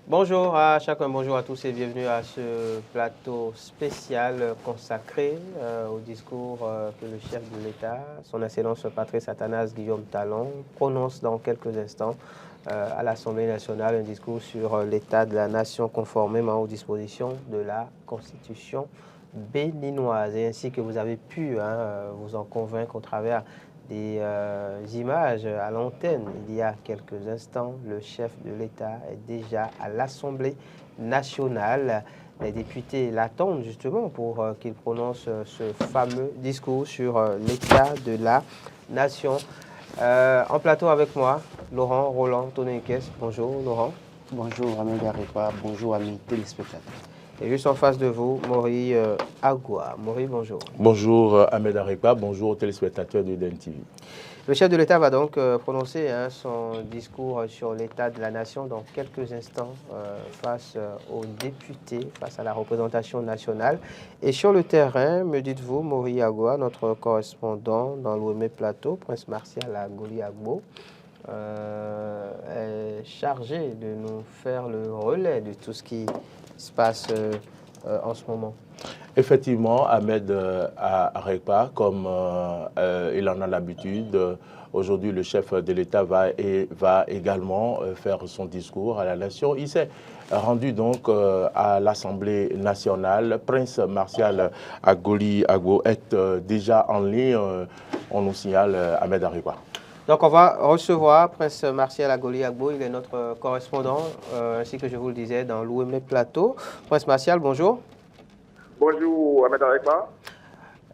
Bonjour à chacun, bonjour à tous et bienvenue à ce plateau spécial consacré au discours que le chef de l'État, son Excellence Patrice Athanase Guillaume Talon, prononce dans quelques instants à l'Assemblée nationale, un discours sur l'état de la nation conformément aux dispositions de la Constitution béninoise. Et ainsi que vous avez pu vous en convaincre au travers des images à l'antenne il y a quelques instants. Le chef de l'État est déjà à l'Assemblée nationale. Les députés l'attendent justement pour qu'il prononce ce fameux discours sur l'état de la nation. En plateau avec moi, Laurent Roland Tonekes. Bonjour Laurent. Bonjour Ahmed Arepa, bonjour amis téléspectateurs. Et juste en face de vous, Maury Agua. Maury, bonjour. Bonjour Ahmed Arepa, bonjour aux téléspectateurs de DEN TV. Le chef de l'État va donc prononcer son discours sur l'état de la nation dans quelques instants face aux députés, face à la représentation nationale. Et sur le terrain, me dites-vous, Maury Agua, notre correspondant dans l'Ouémé Plateau, Prince Martial Agoli Agbo, est chargé de nous faire le relais de tout ce qui se passe en ce moment. Effectivement, Ahmed Arepa, comme il en a l'habitude, aujourd'hui le chef de l'État va également faire son discours à la nation. Il s'est rendu donc à l'Assemblée nationale. Prince Martial Agoli Agbo est déjà en ligne, on nous signale Ahmed Arepa. Donc on va recevoir Prince Martial Agoli Agbo, il est notre correspondant, ainsi que je vous le disais, dans l'Ouémé Plateau. Prince Martial, bonjour. Bonjour Ahmed Arepa.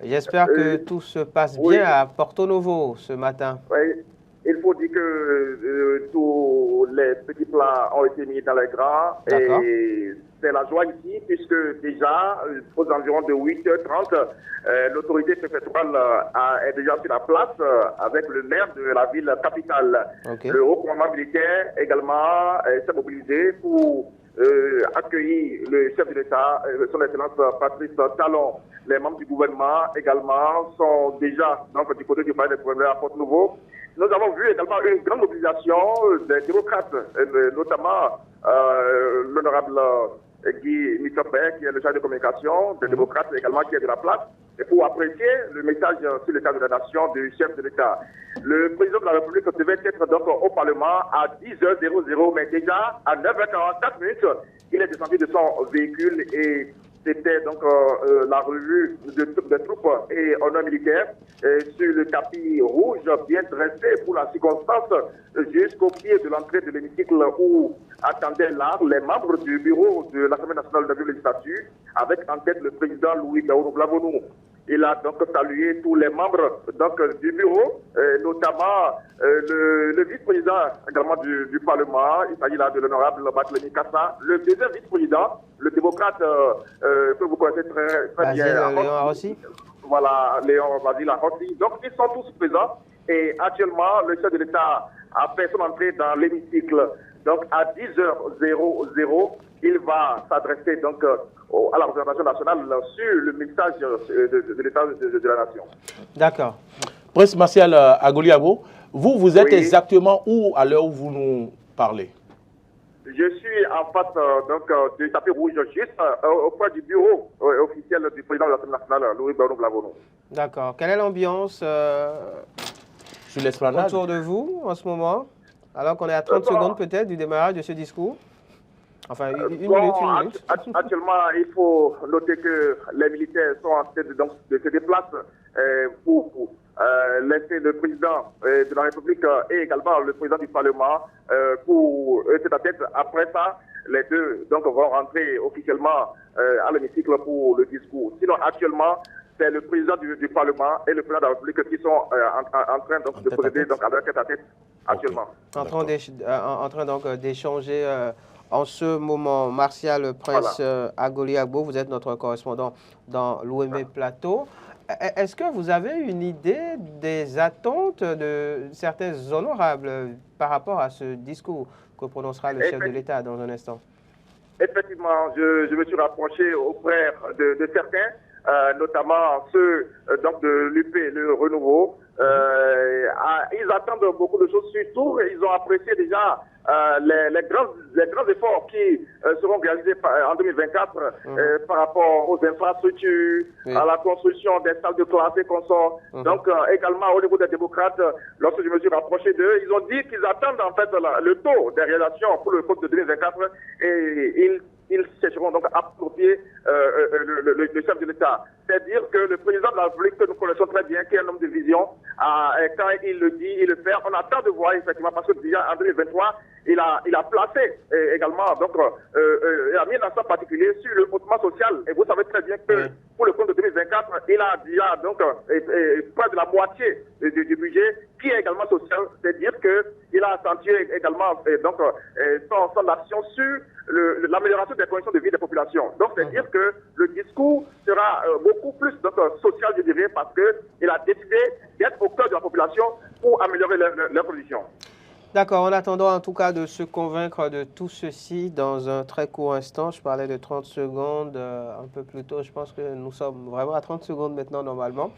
J'espère que tout se passe bien à Porto Novo ce matin. Oui, il faut dire que tous les petits plats ont été mis dans les grands et c'est la joie ici puisque déjà aux environs de 8h30, l'autorité préfectorale est déjà sur la place avec le maire de la ville capitale. Le haut commandement militaire également s'est mobilisé pour accueillir le chef de l'État, son Excellence Patrice Talon. Les membres du gouvernement également sont déjà donc, du côté du palais des gouverneurs à Porto-Novo. Nous avons vu également une grande mobilisation des démocrates, notamment l'honorable Guy Mitterrand, qui est le chargé de communication, des démocrates également qui est de la place, et pour apprécier le message sur l'état de la nation du chef de l'État. Le président de la République devait être donc au Parlement à 10h00, mais déjà à 9h44, il est descendu de son véhicule et c'était donc la revue des troupes et honneurs militaires sur le tapis rouge bien dressé pour la circonstance jusqu'au pied de l'entrée de l'hémicycle où attendaient là les membres du bureau de l'Assemblée nationale de la législature avec en tête le président Louis Daourou Blavonou. Il a donc salué tous les membres donc, du bureau, notamment le vice-président également du Parlement. Il s'agit là de l'honorable Barthélémy Kassa, le deuxième vice-président, le démocrate que vous connaissez très bien. Léon aussi. Voilà, Léon Basile Arrossi. Donc ils sont tous présents et actuellement le chef de l'État a fait son entrée dans l'hémicycle. Donc à 10h00, il va s'adresser donc à la représentation nationale sur le message de l'état de la nation. D'accord. Prince Martial Agoli Agbo, vous êtes exactement où à l'heure où vous nous parlez? Je suis en face donc, du tapis rouge, juste auprès du bureau officiel du président de l'Assemblée nationale, Louis Daourou Blavonou. D'accord. Quelle est l'ambiance sur l'esplanade autour de vous en ce moment, alors qu'on est à 30 secondes peut-être du démarrage de ce discours? Enfin, une minute. Actuellement, il faut noter que les militaires sont en train de se déplacer pour laisser le président de la République et également le président du Parlement pour tête à tête. Après ça, les deux donc, vont rentrer officiellement à l'hémicycle pour le discours. Sinon, actuellement, c'est le président du Parlement et le président de la République qui sont en train donc, de procéder donc, à leur tête à tête actuellement. En train donc d'échanger en ce moment. Martial Prince Agoli Agbo, vous êtes notre correspondant dans l'Ouémé Plateau. Est-ce que vous avez une idée des attentes de certains honorables par rapport à ce discours que prononcera le chef de l'État dans un instant? Effectivement, je me suis rapproché auprès de certains, notamment ceux donc de l'UP, le Renouveau, Ils attendent beaucoup de choses, surtout ils ont apprécié déjà les grands efforts qui seront réalisés en 2024 par rapport aux infrastructures, à la construction des salles de classe et consorts. Donc également au niveau des démocrates, lorsque je me suis rapproché d'eux, ils ont dit qu'ils attendent en fait le taux des réalisations pour le vote de 2024 et ils chercheront donc à approprier le chef de l'État. C'est-à-dire que le président de la République, que nous connaissons très bien, qui est un homme de vision, quand il le dit, il le fait. On attend de voir effectivement, parce que déjà en 2023, il a placé également donc il a mis l'accent particulier sur le haussement social. Et vous savez très bien que pour le compte de 2024, il a déjà donc près de la moitié du budget qui est également social. C'est-à-dire qu'il a accentué également donc son action sur l'amélioration des conditions de vie des populations. Donc, c'est-à-dire que le discours sera beaucoup plus donc, social, je dirais, parce qu'il a décidé d'être au cœur de la population pour améliorer leurs conditions. D'accord, en attendant en tout cas de se convaincre de tout ceci dans un très court instant, je parlais de 30 secondes un peu plus tôt, je pense que nous sommes vraiment à 30 secondes maintenant normalement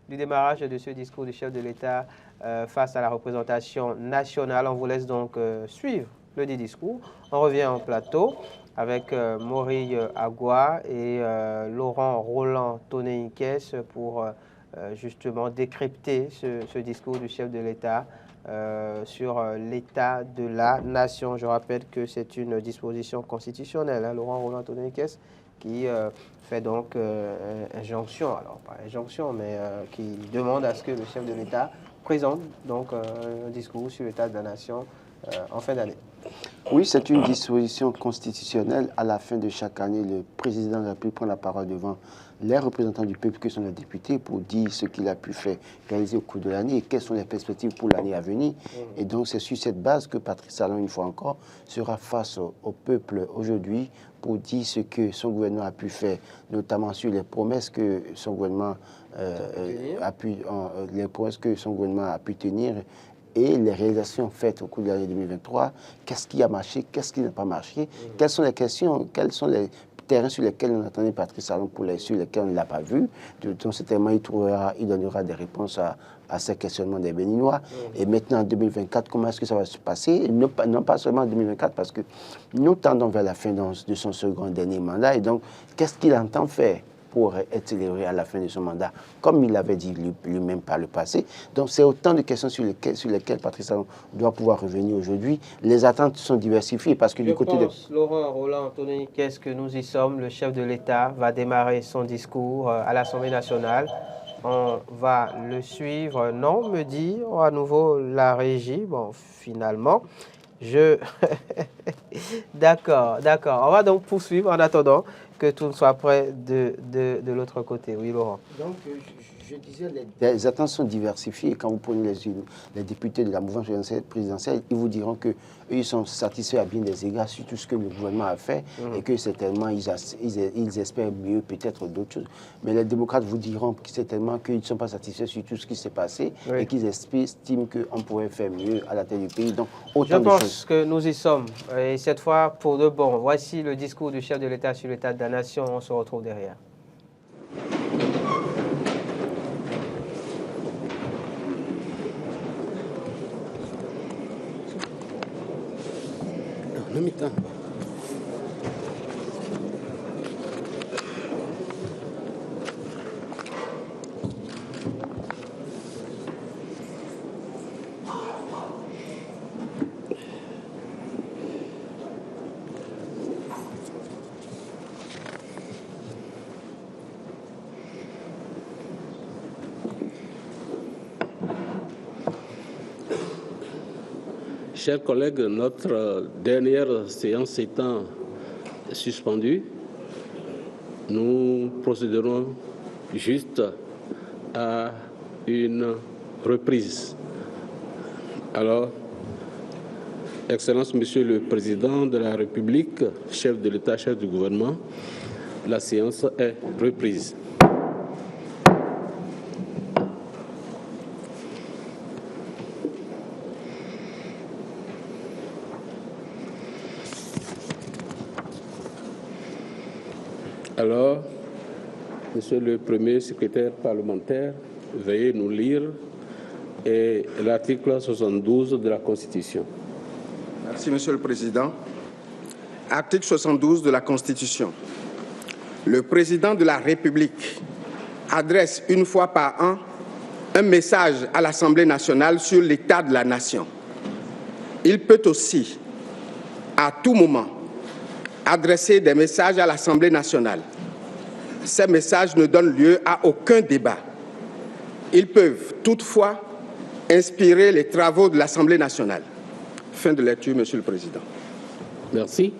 du démarrage de ce discours du chef de l'État face à la représentation nationale. On vous laisse donc suivre le dit discours. On revient en plateau avec Maury Agua et Laurent Roland Tonneikes pour justement décrypter ce discours du chef de l'État sur l'état de la nation. Je rappelle que c'est une disposition constitutionnelle, hein, Laurent Roland Tonneikes, qui fait donc injonction, alors pas injonction, mais qui demande à ce que le chef de l'État présente donc un discours sur l'état de la nation en fin d'année. Oui, c'est une disposition constitutionnelle. À la fin de chaque année, le président de la République prend la parole devant les représentants du peuple que sont les députés pour dire ce qu'il a pu faire réaliser au cours de l'année et quelles sont les perspectives pour l'année à venir. Et donc, c'est sur cette base que Patrice Talon, une fois encore, sera face au peuple aujourd'hui pour dire ce que son gouvernement a pu faire, notamment sur les promesses que son gouvernement a pu tenir et les réalisations faites au cours de l'année 2023, qu'est-ce qui a marché, qu'est-ce qui n'a pas marché, quelles sont les questions, quels sont les terrains sur lesquels on attendait Patrice Talon sur lesquels on ne l'a pas vu. Donc certainement, il donnera des réponses à ces questionnements des Béninois. Et maintenant, en 2024, comment est-ce que ça va se passer? Non pas seulement en 2024, parce que nous tendons vers la fin de son second dernier mandat. Et donc, qu'est-ce qu'il entend faire pour être élevé à la fin de son mandat, comme il l'avait dit lui-même par le passé. Donc, c'est autant de questions sur lesquelles Patrice Talon doit pouvoir revenir aujourd'hui. Les attentes sont diversifiées parce que Laurent Roland Tonneikes, que nous y sommes, le chef de l'État va démarrer son discours à l'Assemblée nationale. On va le suivre. Non, me dit à nouveau la régie. Bon, finalement, D'accord. On va donc poursuivre en attendant que tout soit prêt de l'autre côté. Oui, Laurent. Donc, je disais, les attentes sont diversifiées. Quand vous prenez les députés de la mouvance présidentielle, ils vous diront qu'ils sont satisfaits à bien des égards sur tout ce que le gouvernement a fait et que certainement, ils espèrent mieux peut-être d'autres choses. Mais les démocrates vous diront certainement qu'ils ne sont pas satisfaits sur tout ce qui s'est passé et qu'ils estiment qu'on pourrait faire mieux à la tête du pays. Donc, autant de choses. Je pense que nous y sommes. Et cette fois, pour de bon, voici le discours du chef de l'État sur l'état de la nation. On se retrouve derrière. Chers collègues, notre dernière séance étant suspendue, nous procéderons juste à une reprise. Alors, Excellence, Monsieur le Président de la République, chef de l'État, chef du gouvernement, la séance est reprise. Alors, Monsieur le Premier secrétaire parlementaire, veuillez nous lire et l'article 72 de la Constitution. Merci, Monsieur le Président. Article 72 de la Constitution. Le Président de la République adresse une fois par an un message à l'Assemblée nationale sur l'état de la nation. Il peut aussi, à tout moment, adresser des messages à l'Assemblée nationale. Ces messages ne donnent lieu à aucun débat. Ils peuvent toutefois inspirer les travaux de l'Assemblée nationale. Fin de lecture, Monsieur le Président. Merci.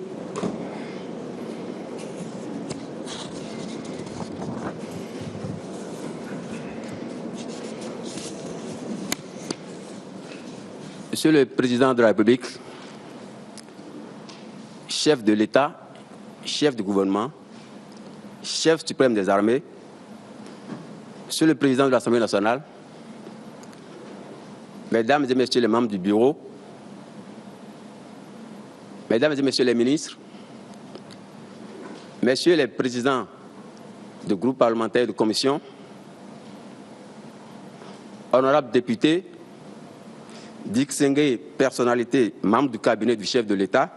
Monsieur le Président de la République, chef de l'État, chef du gouvernement, chef suprême des armées, Monsieur le Président de l'Assemblée nationale, Mesdames et Messieurs les membres du bureau, Mesdames et Messieurs les ministres, Messieurs les présidents de groupes parlementaires et de commissions, honorables députés, distinguées personnalités, membres du cabinet du chef de l'État,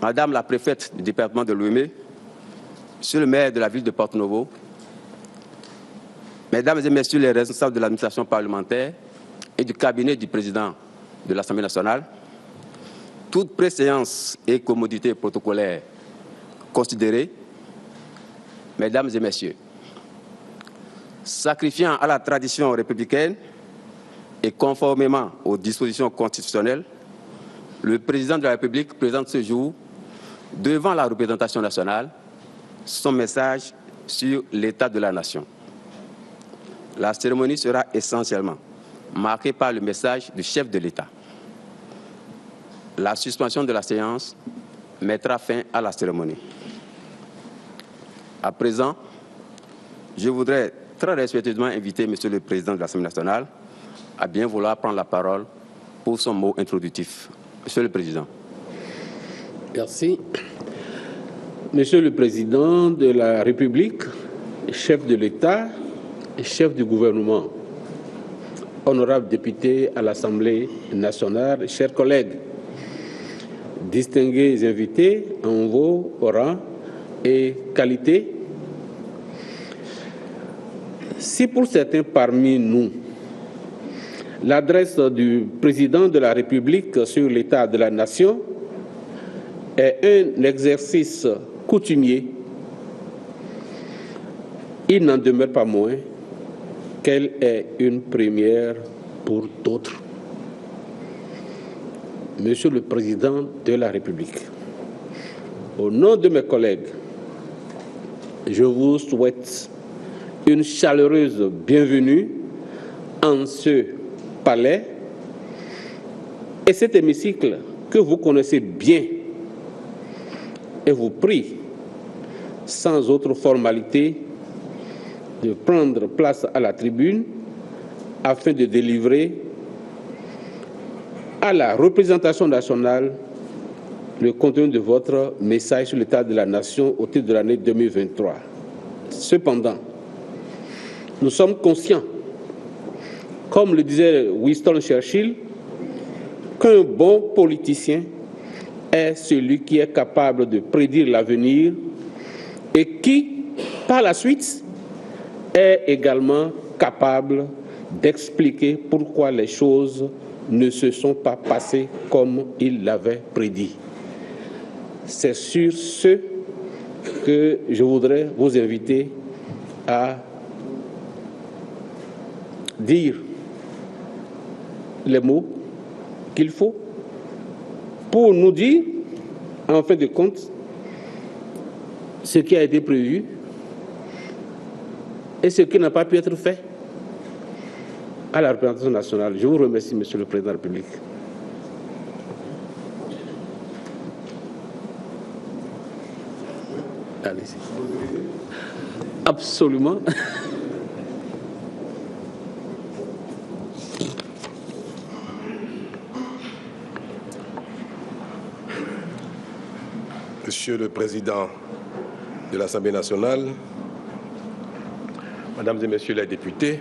Madame la préfète du département de Lomé, Monsieur le maire de la ville de Porto-Novo, Mesdames et Messieurs les responsables de l'administration parlementaire et du cabinet du président de l'Assemblée nationale, toute préséance et commodité protocolaire considérées, Mesdames et Messieurs, sacrifiant à la tradition républicaine et conformément aux dispositions constitutionnelles, le président de la République présente ce jour, devant la représentation nationale, son message sur l'état de la nation. La cérémonie sera essentiellement marquée par le message du chef de l'État. La suspension de la séance mettra fin à la cérémonie. À présent, je voudrais très respectueusement inviter Monsieur le Président de l'Assemblée nationale à bien vouloir prendre la parole pour son mot introductif. Monsieur le Président. Merci. Monsieur le Président de la République, chef de l'État et chef du gouvernement, honorables députés à l'Assemblée nationale, chers collègues, distingués invités en vos rangs et qualités, si pour certains parmi nous, l'adresse du président de la République sur l'état de la nation est un exercice coutumier, il n'en demeure pas moins qu'elle est une première pour d'autres. Monsieur le Président de la République, au nom de mes collègues, je vous souhaite une chaleureuse bienvenue en ce palais et cet hémicycle que vous connaissez bien, et vous prie, sans autre formalité, de prendre place à la tribune afin de délivrer à la représentation nationale le contenu de votre message sur l'état de la nation au titre de l'année 2023. Cependant, nous sommes conscients, comme le disait Winston Churchill, qu'un bon politicien est celui qui est capable de prédire l'avenir et qui, par la suite, est également capable d'expliquer pourquoi les choses ne se sont pas passées comme il l'avait prédit. C'est sur ce que je voudrais vous inviter à dire les mots qu'il faut pour nous dire, en fin de compte, ce qui a été prévu et ce qui n'a pas pu être fait à la représentation nationale. Je vous remercie, Monsieur le Président de la République. Allez-y. Absolument. Monsieur le Président de l'Assemblée nationale, Mesdames et Messieurs les députés,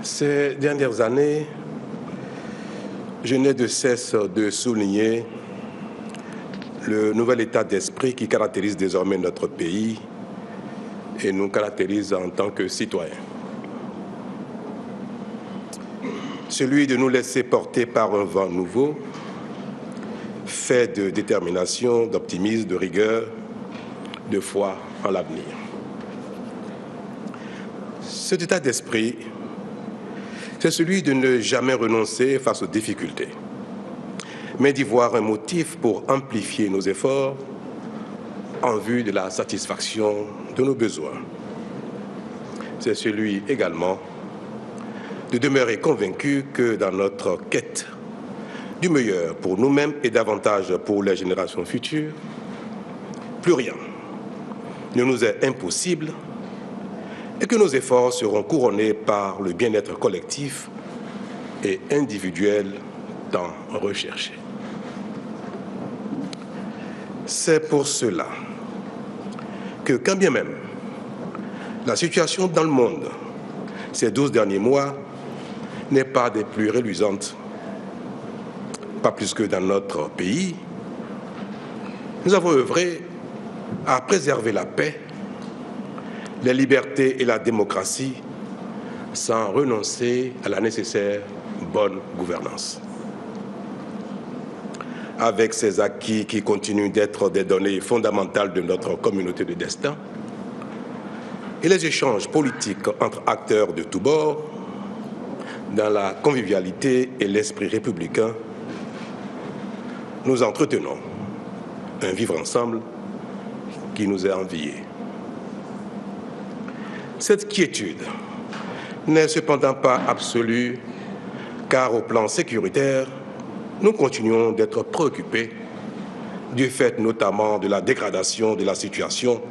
Ces dernières années, je n'ai de cesse de souligner le nouvel état d'esprit qui caractérise désormais notre pays et nous caractérise en tant que citoyens. Celui de nous laisser porter par un vent nouveau, fait de détermination, d'optimisme, de rigueur, de foi en l'avenir. Cet état d'esprit, c'est celui de ne jamais renoncer face aux difficultés, mais d'y voir un motif pour amplifier nos efforts en vue de la satisfaction de nos besoins. C'est celui également de demeurer convaincu que dans notre quête du meilleur pour nous-mêmes et davantage pour les générations futures, plus rien ne nous est impossible et que nos efforts seront couronnés par le bien-être collectif et individuel tant recherché. C'est pour cela que, quand bien même la situation dans le monde ces 12 derniers mois n'est pas des plus reluisantes, pas plus que dans notre pays, nous avons œuvré à préserver la paix, les libertés et la démocratie sans renoncer à la nécessaire bonne gouvernance. Avec ces acquis qui continuent d'être des données fondamentales de notre communauté de destin et les échanges politiques entre acteurs de tous bords, dans la convivialité et l'esprit républicain, nous entretenons un vivre ensemble qui nous est envié. Cette quiétude n'est cependant pas absolue, car au plan sécuritaire, nous continuons d'être préoccupés du fait notamment de la dégradation de la situation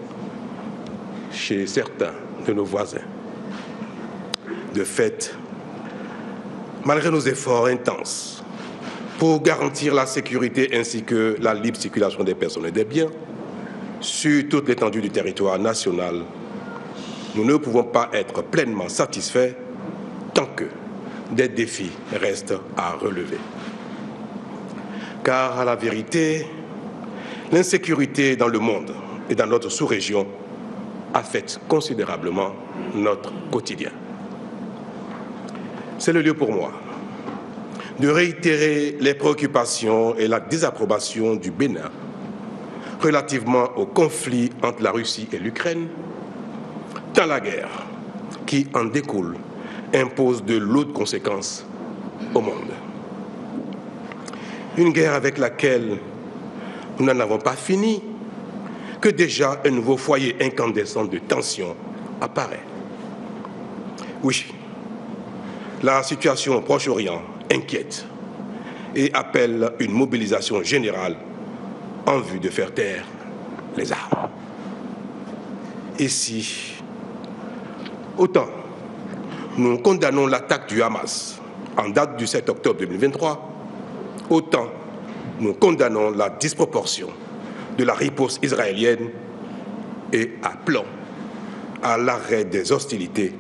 chez certains de nos voisins. De fait, malgré nos efforts intenses pour garantir la sécurité ainsi que la libre circulation des personnes et des biens sur toute l'étendue du territoire national, nous ne pouvons pas être pleinement satisfaits tant que des défis restent à relever. Car, à la vérité, l'insécurité dans le monde et dans notre sous-région affecte considérablement notre quotidien. C'est le lieu pour moi de réitérer les préoccupations et la désapprobation du Bénin relativement au conflit entre la Russie et l'Ukraine, tant la guerre qui en découle impose de lourdes conséquences au monde. Une guerre avec laquelle nous n'en avons pas fini, que déjà un nouveau foyer incandescent de tension apparaît. Oui, la situation au Proche-Orient inquiète et appelle une mobilisation générale en vue de faire taire les armes. Et si, autant nous condamnons l'attaque du Hamas en date du 7 octobre 2023, autant nous condamnons la disproportion de la riposte israélienne et appelons à l'arrêt des hostilités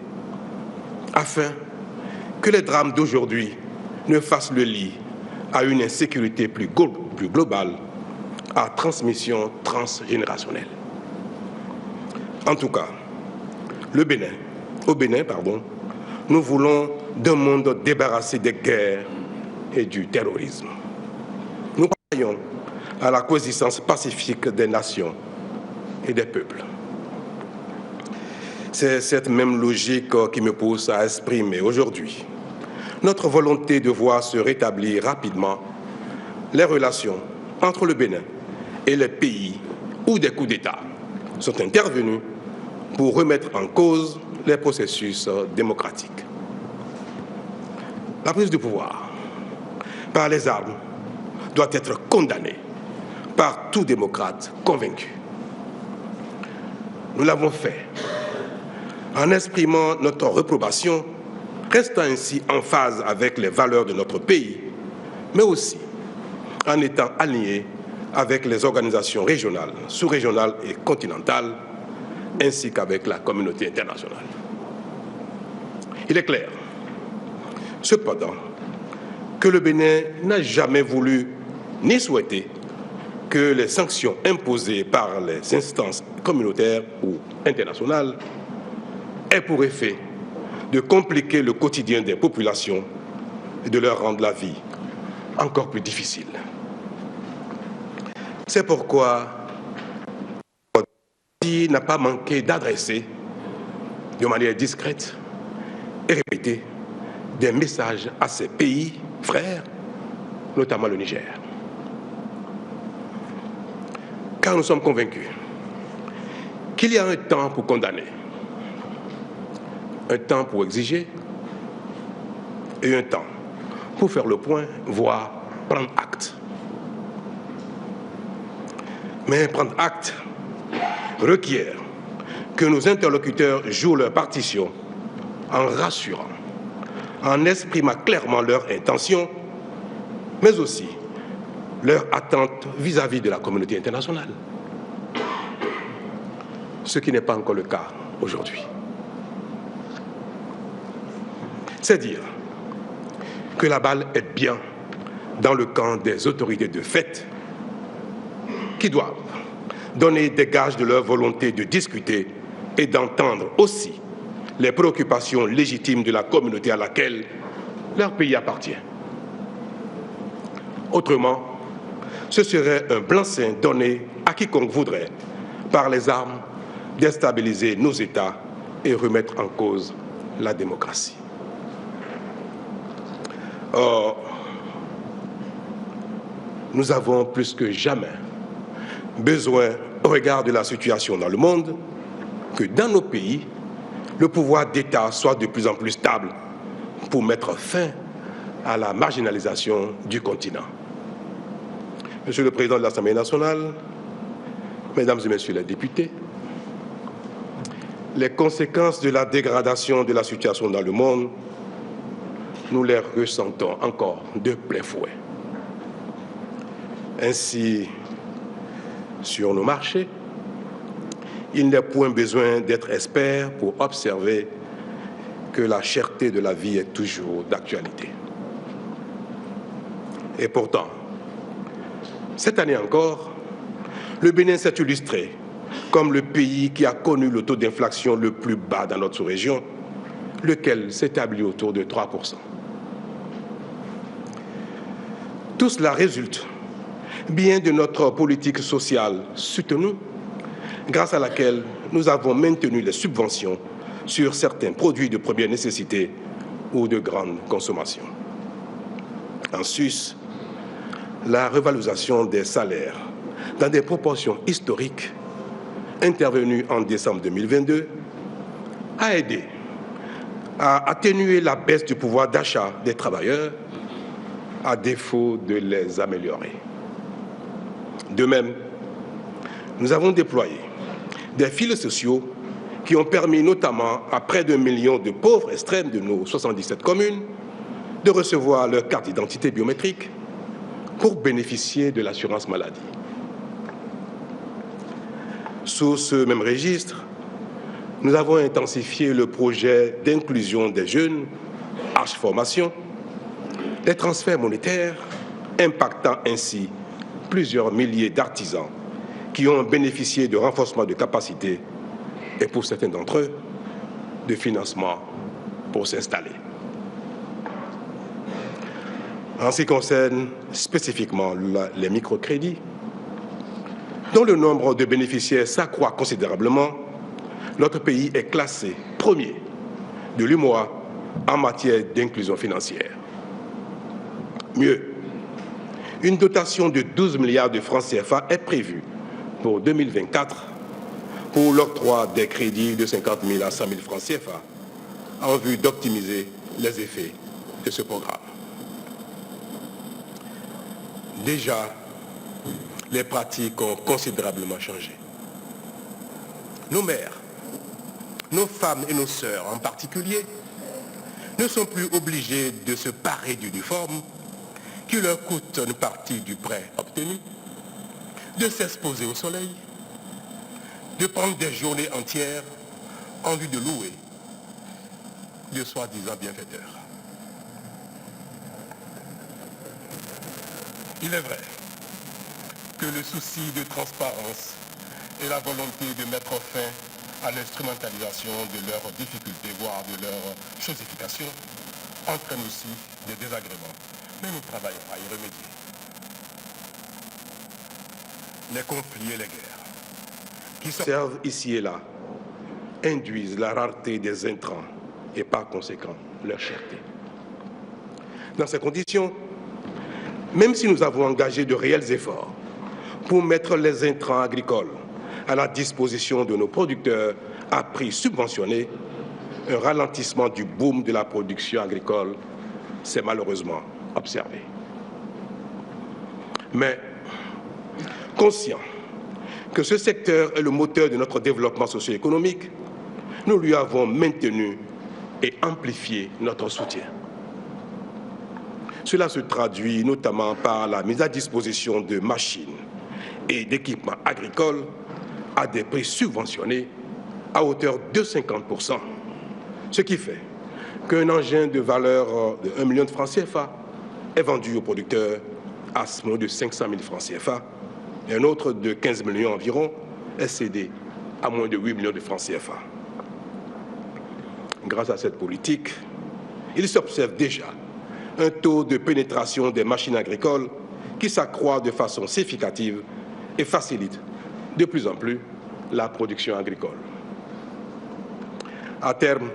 afin que les drames d'aujourd'hui ne fassent le lit à une insécurité plus globale, à transmission transgénérationnelle. En tout cas, au Bénin, nous voulons d'un monde débarrassé des guerres et du terrorisme. Nous croyons à la coexistence pacifique des nations et des peuples. C'est cette même logique qui me pousse à exprimer aujourd'hui notre volonté de voir se rétablir rapidement les relations entre le Bénin et les pays où des coups d'État sont intervenus pour remettre en cause les processus démocratiques. La prise de pouvoir par les armes doit être condamnée par tout démocrate convaincu. Nous l'avons fait en exprimant notre réprobation, restant ainsi en phase avec les valeurs de notre pays, mais aussi en étant alignés avec les organisations régionales, sous-régionales et continentales, ainsi qu'avec la communauté internationale. Il est clair cependant que le Bénin n'a jamais voulu ni souhaité que les sanctions imposées par les instances communautaires ou internationales aient pour effet de compliquer le quotidien des populations et de leur rendre la vie encore plus difficile. C'est pourquoi il n'a pas manqué d'adresser de manière discrète et répétée des messages à ses pays frères, notamment le Niger. Car nous sommes convaincus qu'il y a un temps pour condamner, un temps pour exiger et un temps pour faire le point, voire prendre acte. Mais prendre acte requiert que nos interlocuteurs jouent leur partition en rassurant, en exprimant clairement leurs intentions, mais aussi leurs attentes vis-à-vis de la communauté internationale. Ce qui n'est pas encore le cas aujourd'hui. C'est dire que la balle est bien dans le camp des autorités de fait qui doivent donner des gages de leur volonté de discuter et d'entendre aussi les préoccupations légitimes de la communauté à laquelle leur pays appartient. Autrement, ce serait un blanc-seing donné à quiconque voudrait, par les armes, déstabiliser nos États et remettre en cause la démocratie. Or, nous avons plus que jamais besoin, au regard de la situation dans le monde, que dans nos pays, le pouvoir d'État soit de plus en plus stable pour mettre fin à la marginalisation du continent. Monsieur le Président de l'Assemblée nationale, Mesdames et Messieurs les députés, les conséquences de la dégradation de la situation dans le monde, nous les ressentons encore de plein fouet. Ainsi, sur nos marchés, il n'est point besoin d'être expert pour observer que la cherté de la vie est toujours d'actualité. Et pourtant, cette année encore, le Bénin s'est illustré comme le pays qui a connu le taux d'inflation le plus bas dans notre sous-région, lequel s'établit autour de 3%. Tout cela résulte bien de notre politique sociale soutenue, grâce à laquelle nous avons maintenu les subventions sur certains produits de première nécessité ou de grande consommation. En sus, la revalorisation des salaires dans des proportions historiques intervenues en décembre 2022 a aidé à atténuer la baisse du pouvoir d'achat des travailleurs à défaut de les améliorer. De même, nous avons déployé des filets sociaux qui ont permis notamment à près d'1 million de pauvres extrêmes de nos 77 communes de recevoir leur carte d'identité biométrique pour bénéficier de l'assurance maladie. Sous ce même registre, nous avons intensifié le projet d'inclusion des jeunes, H-Formation, des transferts monétaires impactant ainsi plusieurs milliers d'artisans qui ont bénéficié de renforcement de capacités et pour certains d'entre eux, de financement pour s'installer. En ce qui concerne spécifiquement les microcrédits, dont le nombre de bénéficiaires s'accroît considérablement, notre pays est classé premier de l'UMOA en matière d'inclusion financière. Mieux, une dotation de 12 milliards de francs CFA est prévue pour 2024 pour l'octroi des crédits de 50 000 à 100 000 francs CFA en vue d'optimiser les effets de ce programme. Déjà, les pratiques ont considérablement changé. Nos mères, nos femmes et nos sœurs en particulier, ne sont plus obligées de se parer d'uniformes qui leur coûtent une partie du prêt obtenu, de s'exposer au soleil, de prendre des journées entières en vue de louer de soi-disant bienfaiteurs. Il est vrai que le souci de transparence et la volonté de mettre fin à l'instrumentalisation de leurs difficultés, voire de leur chosification, entraînent aussi des désagréments. Mais nous travaillons à y remédier. Les conflits et les guerres qui servent ici et là induisent la rareté des intrants et par conséquent leur cherté. Dans ces conditions, même si nous avons engagé de réels efforts pour mettre les intrants agricoles à la disposition de nos producteurs à prix subventionnés, un ralentissement du boom de la production agricole s'est malheureusement observé. Mais conscient que ce secteur est le moteur de notre développement socio-économique, nous lui avons maintenu et amplifié notre soutien. Cela se traduit notamment par la mise à disposition de machines et d'équipements agricoles à des prix subventionnés à hauteur de 50%, ce qui fait qu'un engin de valeur de 1 million de francs CFA est vendu aux producteurs à ce moment de 500 000 francs CFA et un autre de 15 millions environ est cédé à moins de 8 millions de francs CFA. Grâce à cette politique, il s'observe déjà un taux de pénétration des machines agricoles qui s'accroît de façon significative et facilite de plus en plus la production agricole. À terme,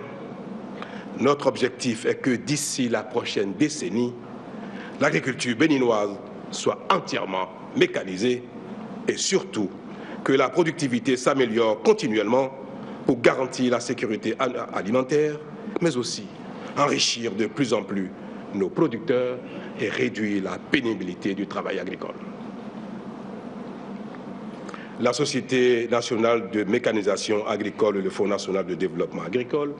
notre objectif est que d'ici la prochaine décennie, l'agriculture béninoise soit entièrement mécanisée et surtout que la productivité s'améliore continuellement pour garantir la sécurité alimentaire, mais aussi enrichir de plus en plus nos producteurs et réduire la pénibilité du travail agricole. La Société nationale de mécanisation agricole et le Fonds national de développement agricole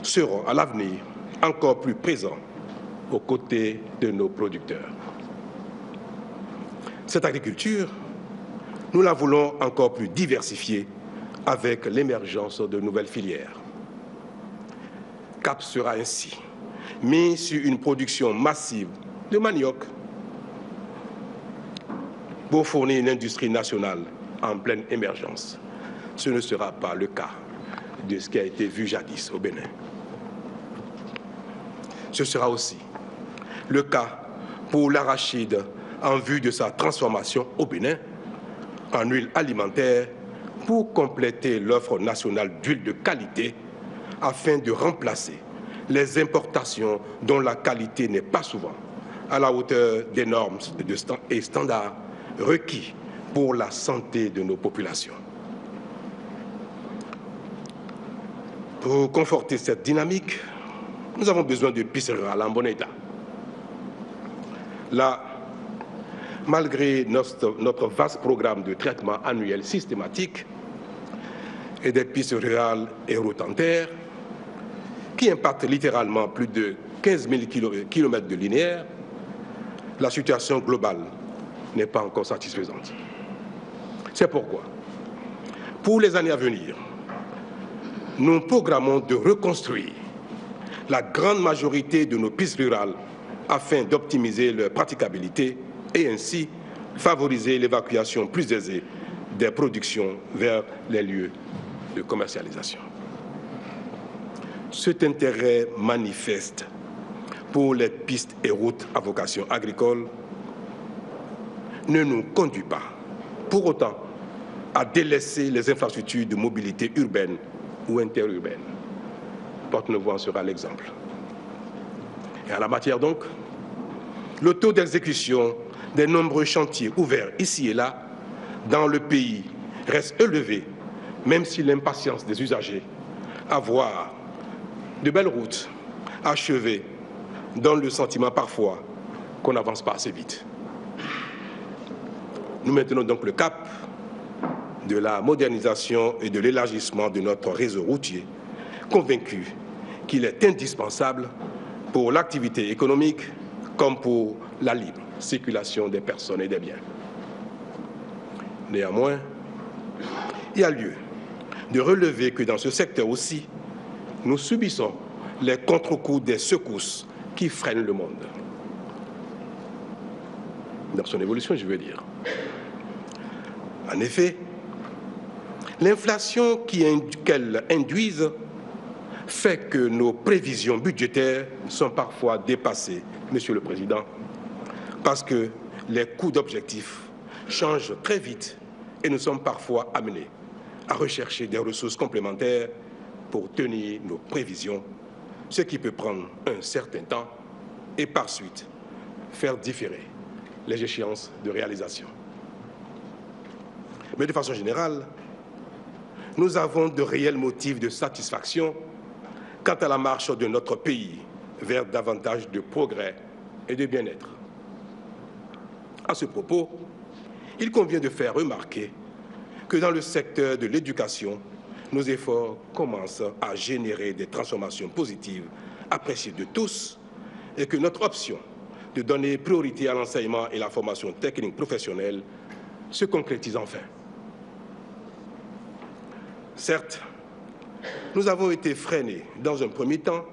seront à l'avenir encore plus présents aux côtés de nos producteurs. Cette agriculture, nous la voulons encore plus diversifiée avec l'émergence de nouvelles filières. Cap sera ainsi mis sur une production massive de manioc pour fournir une industrie nationale en pleine émergence. Ce ne sera pas le cas de ce qui a été vu jadis au Bénin. Ce sera aussi le cas pour l'arachide en vue de sa transformation au Bénin en huile alimentaire pour compléter l'offre nationale d'huile de qualité afin de remplacer les importations dont la qualité n'est pas souvent à la hauteur des normes et standards requis pour la santé de nos populations. Pour conforter cette dynamique, nous avons besoin de pistes rurales en bon état. Là, malgré notre vaste programme de traitement annuel systématique et des pistes rurales et routes en terre, qui impactent littéralement plus de 15 000 km de linéaire, la situation globale n'est pas encore satisfaisante. C'est pourquoi, pour les années à venir, nous programmons de reconstruire la grande majorité de nos pistes rurales afin d'optimiser leur praticabilité et ainsi favoriser l'évacuation plus aisée des productions vers les lieux de commercialisation. Cet intérêt manifeste pour les pistes et routes à vocation agricole ne nous conduit pas, pour autant, à délaisser les infrastructures de mobilité urbaine ou interurbaine. Porte-Nouveau en sera l'exemple. Et en la matière donc, le taux d'exécution des nombreux chantiers ouverts ici et là dans le pays reste élevé, même si l'impatience des usagers à voir de belles routes achevées donne le sentiment parfois qu'on n'avance pas assez vite. Nous maintenons donc le cap de la modernisation et de l'élargissement de notre réseau routier, convaincus qu'il est indispensable pour l'activité économique comme pour la libre circulation des personnes et des biens. Néanmoins, il y a lieu de relever que dans ce secteur aussi, nous subissons les contre-coups des secousses qui freinent le monde. dans son évolution, je veux dire. En effet, l'inflation qu'elle induise fait que nos prévisions budgétaires sont parfois dépassées, Monsieur le Président, parce que les coûts d'objectifs changent très vite et nous sommes parfois amenés à rechercher des ressources complémentaires pour tenir nos prévisions, ce qui peut prendre un certain temps et par suite faire différer les échéances de réalisation. Mais de façon générale, nous avons de réels motifs de satisfaction quant à la marche de notre pays vers davantage de progrès et de bien-être. À ce propos, il convient de faire remarquer que dans le secteur de l'éducation, nos efforts commencent à générer des transformations positives appréciées de tous et que notre option de donner priorité à l'enseignement et la formation technique professionnelle se concrétise enfin. Certes, nous avons été freinés dans un premier temps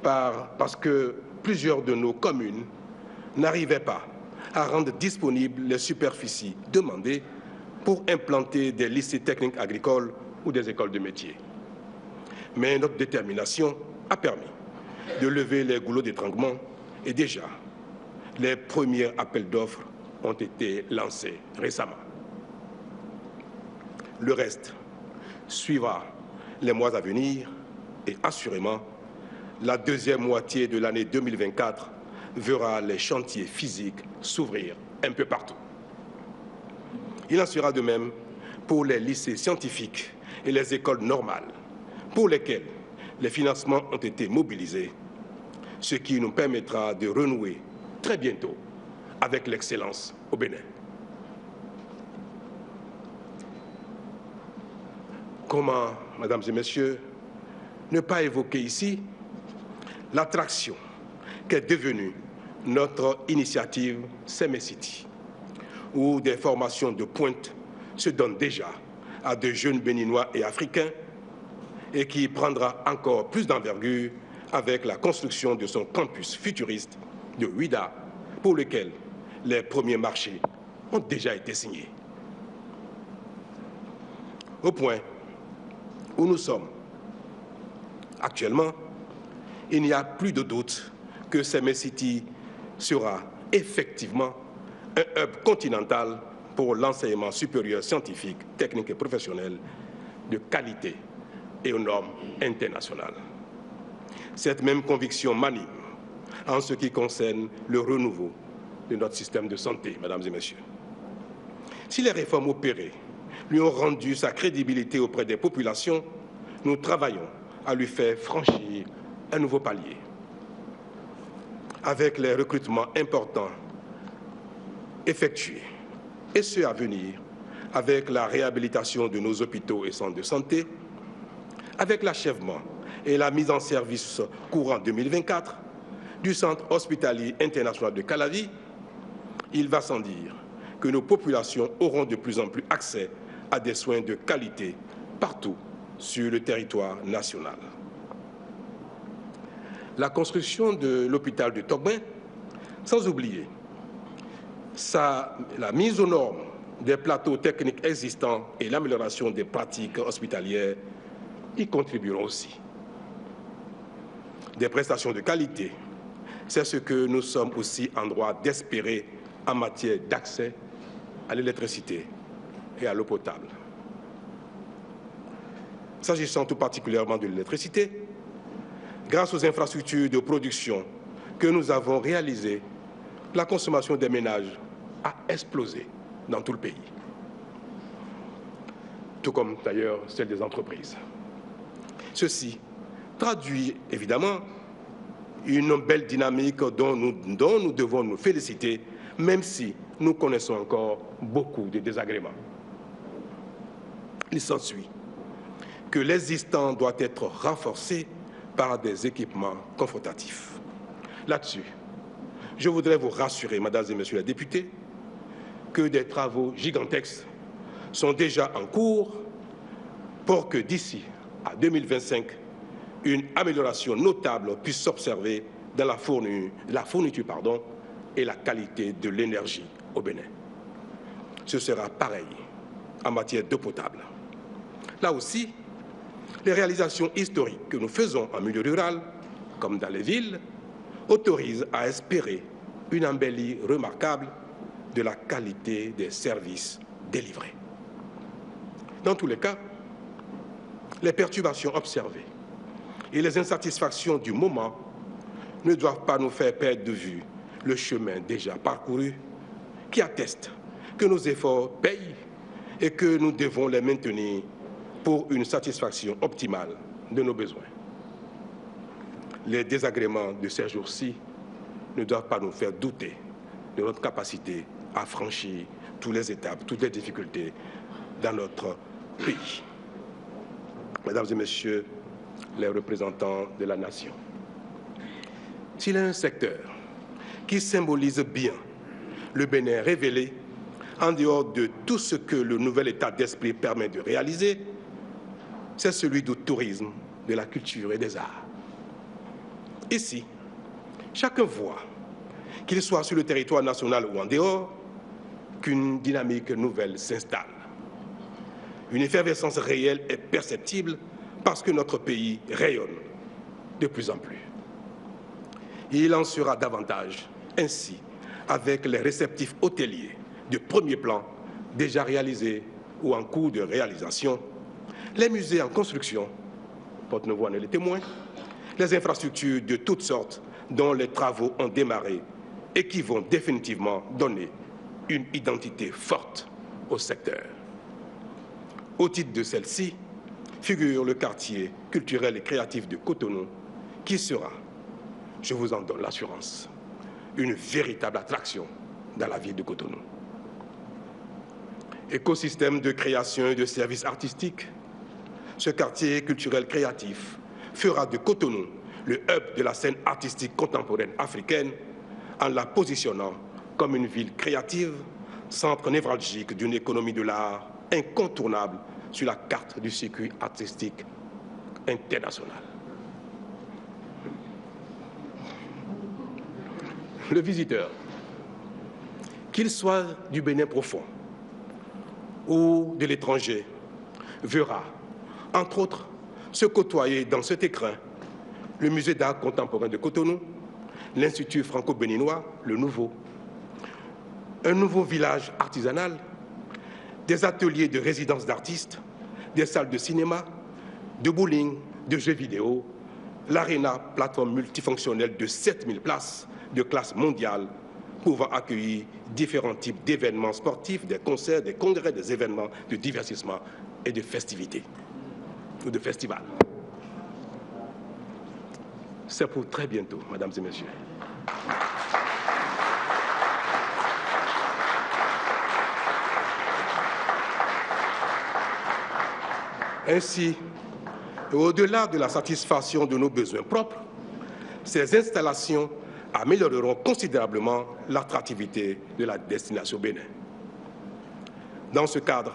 parce que plusieurs de nos communes n'arrivaient pas à rendre disponibles les superficies demandées pour implanter des lycées techniques agricoles ou des écoles de métiers. Mais notre détermination a permis de lever les goulots d'étranglement et déjà, les premiers appels d'offres ont été lancés récemment. Le reste suivra les mois à venir et assurément, la deuxième moitié de l'année 2024 verra les chantiers physiques s'ouvrir un peu partout. Il en sera de même pour les lycées scientifiques et les écoles normales, pour lesquelles les financements ont été mobilisés, ce qui nous permettra de renouer très bientôt avec l'excellence au Bénin. Comment, mesdames et messieurs, ne pas évoquer ici l'attraction qu'est devenue notre initiative Semesiti, où des formations de pointe se donnent déjà à de jeunes Béninois et Africains et qui prendra encore plus d'envergure avec la construction de son campus futuriste de Ouida, pour lequel les premiers marchés ont déjà été signés. Au point où nous sommes actuellement, il n'y a plus de doute que Semesiti sera effectivement un hub continental pour l'enseignement supérieur scientifique, technique et professionnel de qualité et aux normes internationales. Cette même conviction m'anime en ce qui concerne le renouveau de notre système de santé, mesdames et messieurs. Si les réformes opérées lui ont rendu sa crédibilité auprès des populations, nous travaillons à lui faire franchir un nouveau palier. Avec les recrutements importants effectués et ceux à venir, avec la réhabilitation de nos hôpitaux et centres de santé, avec l'achèvement et la mise en service courant 2024 du Centre hospitalier international de Calavi, il va sans dire que nos populations auront de plus en plus accès à des soins de qualité partout sur le territoire national. La construction de l'hôpital de Togben, sans oublier la mise aux normes des plateaux techniques existants et l'amélioration des pratiques hospitalières y contribueront aussi. Des prestations de qualité, c'est ce que nous sommes aussi en droit d'espérer en matière d'accès à l'électricité et à l'eau potable. S'agissant tout particulièrement de l'électricité, grâce aux infrastructures de production que nous avons réalisées, la consommation des ménages a explosé dans tout le pays, tout comme d'ailleurs celle des entreprises. Ceci traduit évidemment une belle dynamique dont nous devons nous féliciter, même si nous connaissons encore beaucoup de désagréments. Il s'ensuit que l'existant doit être renforcé par des équipements confortatifs. Là-dessus, je voudrais vous rassurer, mesdames et messieurs les députés, que des travaux gigantesques sont déjà en cours pour que d'ici à 2025, une amélioration notable puisse s'observer dans la fourniture et la qualité de l'énergie au Bénin. Ce sera pareil en matière d'eau potable. Là aussi, les réalisations historiques que nous faisons en milieu rural, comme dans les villes, autorisent à espérer une embellie remarquable de la qualité des services délivrés. Dans tous les cas, les perturbations observées et les insatisfactions du moment ne doivent pas nous faire perdre de vue le chemin déjà parcouru qui atteste que nos efforts payent et que nous devons les maintenir pour une satisfaction optimale de nos besoins. Les désagréments de ces jours-ci ne doivent pas nous faire douter de notre capacité à franchir toutes les étapes, toutes les difficultés dans notre pays. Mesdames et messieurs les représentants de la nation, s'il y a un secteur qui symbolise bien le Bénin révélé, en dehors de tout ce que le nouvel état d'esprit permet de réaliser, c'est celui du tourisme, de la culture et des arts. Ici, chacun voit, qu'il soit sur le territoire national ou en dehors, qu'une dynamique nouvelle s'installe. Une effervescence réelle est perceptible parce que notre pays rayonne de plus en plus. Il en sera davantage ainsi avec les réceptifs hôteliers de premier plan déjà réalisés ou en cours de réalisation, les musées en construction, Porte-Nouveau en est le témoin, les infrastructures de toutes sortes dont les travaux ont démarré et qui vont définitivement donner une identité forte au secteur. Au titre de celle-ci, figure le quartier culturel et créatif de Cotonou, qui sera, je vous en donne l'assurance, une véritable attraction dans la ville de Cotonou. Écosystème de création et de services artistiques, ce quartier culturel créatif fera de Cotonou le hub de la scène artistique contemporaine africaine en la positionnant comme une ville créative, centre névralgique d'une économie de l'art incontournable sur la carte du circuit artistique international. Le visiteur, qu'il soit du Bénin profond ou de l'étranger, verra, entre autres, se côtoyer dans cet écrin le musée d'art contemporain de Cotonou, l'Institut franco-béninois, le Nouveau, un nouveau village artisanal, des ateliers de résidence d'artistes, des salles de cinéma, de bowling, de jeux vidéo, l'Arena, plateforme multifonctionnelle de 7000 places de classe mondiale, pouvant accueillir différents types d'événements sportifs, des concerts, des congrès, des événements de divertissement et de festivités, ou de festivals. C'est pour très bientôt, mesdames et messieurs. Ainsi, au-delà de la satisfaction de nos besoins propres, ces installations amélioreront considérablement l'attractivité de la destination Bénin. Dans ce cadre,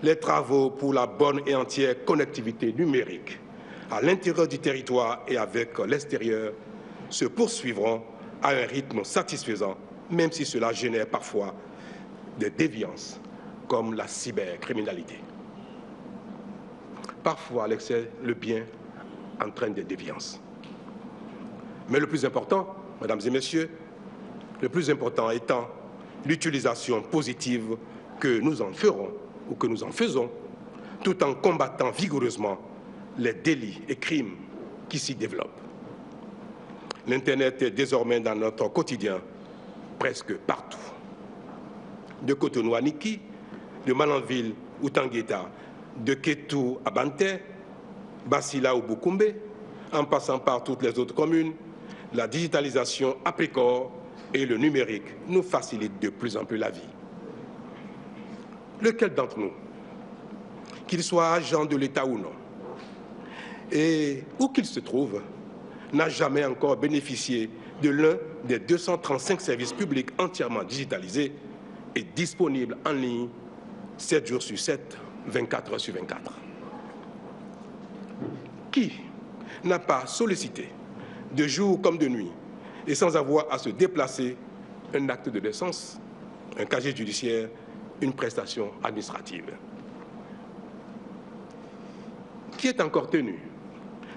les travaux pour la bonne et entière connectivité numérique à l'intérieur du territoire et avec l'extérieur se poursuivront à un rythme satisfaisant, même si cela génère parfois des déviances, comme la cybercriminalité. Parfois, l'excès, le bien, entraîne des déviances. Mais le plus important, mesdames et messieurs, le plus important étant l'utilisation positive que nous en ferons ou que nous en faisons, tout en combattant vigoureusement les délits et crimes qui s'y développent. L'Internet est désormais dans notre quotidien presque partout. De Cotonou à Niki, de Malanville ou Tangueta, de Kétou à Banté, Basila ou Boukoumbe, en passant par toutes les autres communes, la digitalisation à Précor et le numérique nous facilitent de plus en plus la vie. Lequel d'entre nous, qu'il soit agent de l'État ou non, et où qu'il se trouve, n'a jamais encore bénéficié de l'un des 235 services publics entièrement digitalisés et disponibles en ligne 7 jours sur 7, 24 heures sur 24. Qui n'a pas sollicité, de jour comme de nuit, et sans avoir à se déplacer, un acte de naissance, un casier judiciaire, une prestation administrative. Qui est encore tenu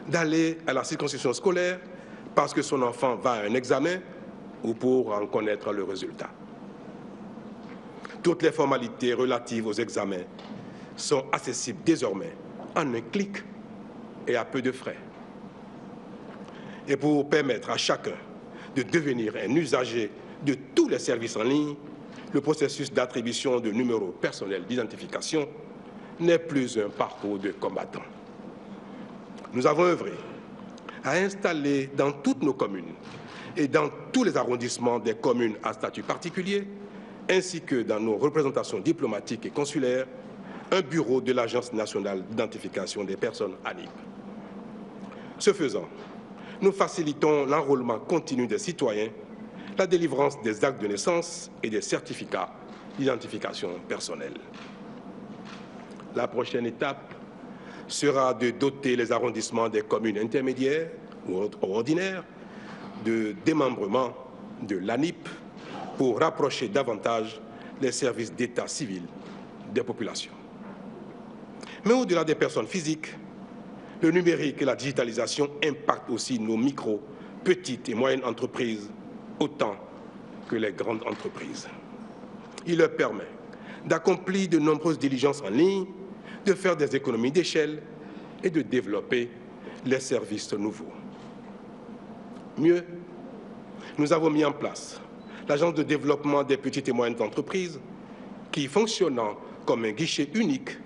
d'aller à la circonscription scolaire parce que son enfant va à un examen ou pour en connaître le résultat? Toutes les formalités relatives aux examens sont accessibles désormais en un clic et à peu de frais. Et pour permettre à chacun de devenir un usager de tous les services en ligne, le processus d'attribution de numéros personnels d'identification n'est plus un parcours de combattant. Nous avons œuvré à installer dans toutes nos communes et dans tous les arrondissements des communes à statut particulier, ainsi que dans nos représentations diplomatiques et consulaires, un bureau de l'Agence nationale d'identification des personnes ANIP. Ce faisant, nous facilitons l'enrôlement continu des citoyens, la délivrance des actes de naissance et des certificats d'identification personnelle. La prochaine étape sera de doter les arrondissements des communes intermédiaires ou ordinaires de démembrement de l'ANIP pour rapprocher davantage les services d'état civil des populations. Mais au-delà des personnes physiques, le numérique et la digitalisation impactent aussi nos micro, petites et moyennes entreprises autant que les grandes entreprises. Il leur permet d'accomplir de nombreuses diligences en ligne, de faire des économies d'échelle et de développer les services nouveaux. Mieux, nous avons mis en place l'Agence de développement des petites et moyennes entreprises qui, fonctionnant comme un guichet unique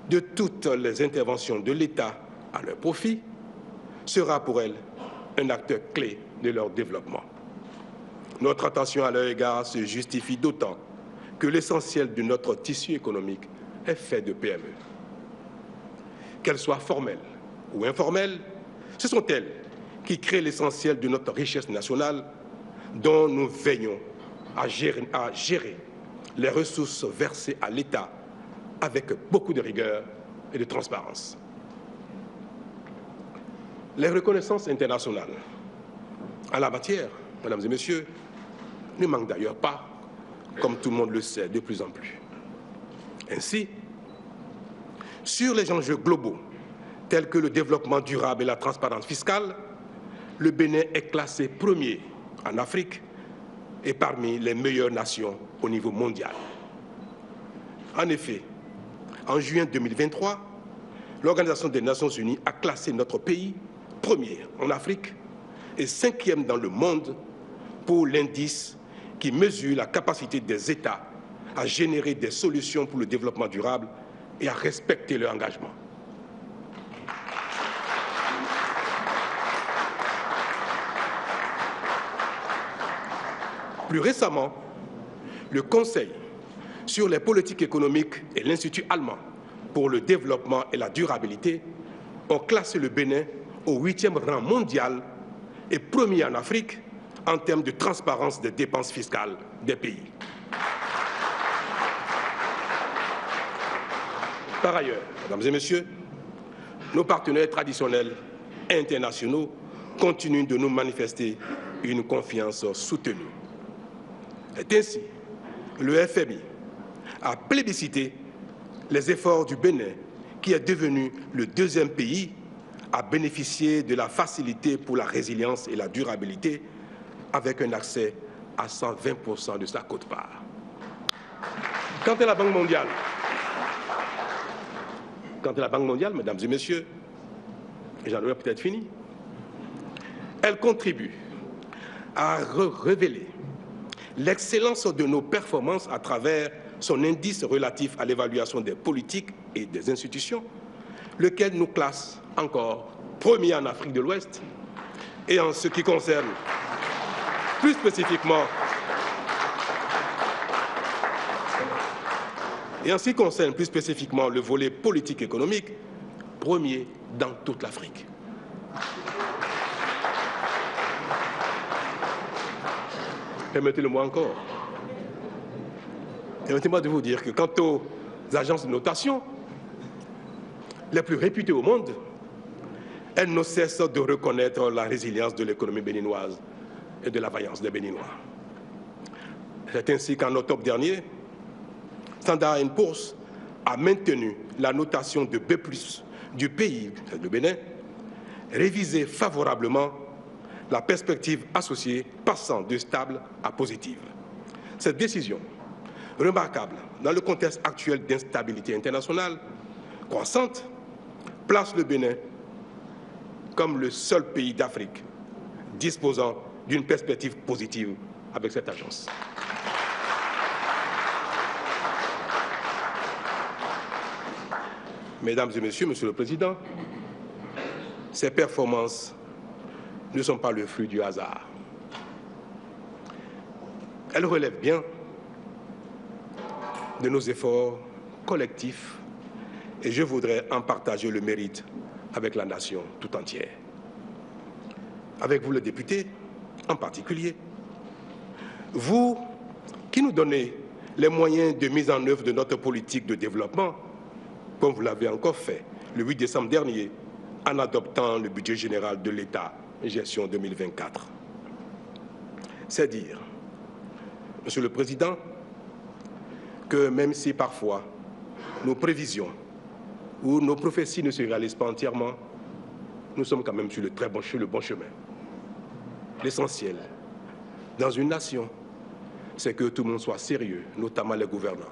de toutes les interventions de l'État à leur profit, sera pour elles un acteur clé de leur développement. Notre attention à leur égard se justifie d'autant que l'essentiel de notre tissu économique est fait de PME. Qu'elles soient formelles ou informelles, ce sont elles qui créent l'essentiel de notre richesse nationale dont nous veillons à gérer les ressources versées à l'État avec beaucoup de rigueur et de transparence. Les reconnaissances internationales en la matière, mesdames et messieurs, ne manquent d'ailleurs pas, comme tout le monde le sait de plus en plus. Ainsi, sur les enjeux globaux tels que le développement durable et la transparence fiscale, le Bénin est classé premier en Afrique et parmi les meilleures nations au niveau mondial. En effet, en juin 2023, l'Organisation des Nations Unies a classé notre pays premier en Afrique et 5e dans le monde pour l'indice qui mesure la capacité des États à générer des solutions pour le développement durable et à respecter leur engagement. Plus récemment, le Conseil sur les politiques économiques et l'Institut allemand pour le développement et la durabilité ont classé le Bénin au 8e rang mondial et premier en Afrique en termes de transparence des dépenses fiscales des pays. Par ailleurs, mesdames et messieurs, nos partenaires traditionnels et internationaux continuent de nous manifester une confiance soutenue. Et ainsi, le FMI a plébiscité les efforts du Bénin, qui est devenu le 2e pays à bénéficier de la facilité pour la résilience et la durabilité, avec un accès à 120% de sa quote-part. Quant à la Banque mondiale, mesdames et messieurs, et j'en aurais peut-être fini, elle contribue à révéler l'excellence de nos performances à travers son indice relatif à l'évaluation des politiques et des institutions, lequel nous classe encore premier en Afrique de l'Ouest. Et en ce qui concerne plus spécifiquement le volet politique économique, premier dans toute l'Afrique. Permettez-le-moi encore. Permettez-moi de vous dire que quant aux agences de notation les plus réputées au monde, elles ne cessent de reconnaître la résilience de l'économie béninoise et de la vaillance des Béninois. C'est ainsi qu'en octobre dernier, Standard & Poor's a maintenu la notation de B+ du pays, le Bénin, révisé favorablement, la perspective associée passant de stable à positive. Cette décision, remarquable dans le contexte actuel d'instabilité internationale croissante, place le Bénin comme le seul pays d'Afrique disposant d'une perspective positive avec cette agence. Mesdames et Messieurs, Monsieur le Président, ces performances ne sont pas le fruit du hasard. Elles relèvent bien de nos efforts collectifs et je voudrais en partager le mérite avec la nation tout entière. Avec vous, les députés, en particulier, vous qui nous donnez les moyens de mise en œuvre de notre politique de développement, comme vous l'avez encore fait le 8 décembre dernier, en adoptant le budget général de l'État, gestion 2024. C'est dire, Monsieur le Président, que même si parfois nos prévisions ou nos prophéties ne se réalisent pas entièrement, nous sommes quand même sur le bon chemin. L'essentiel dans une nation, c'est que tout le monde soit sérieux, notamment les gouvernants.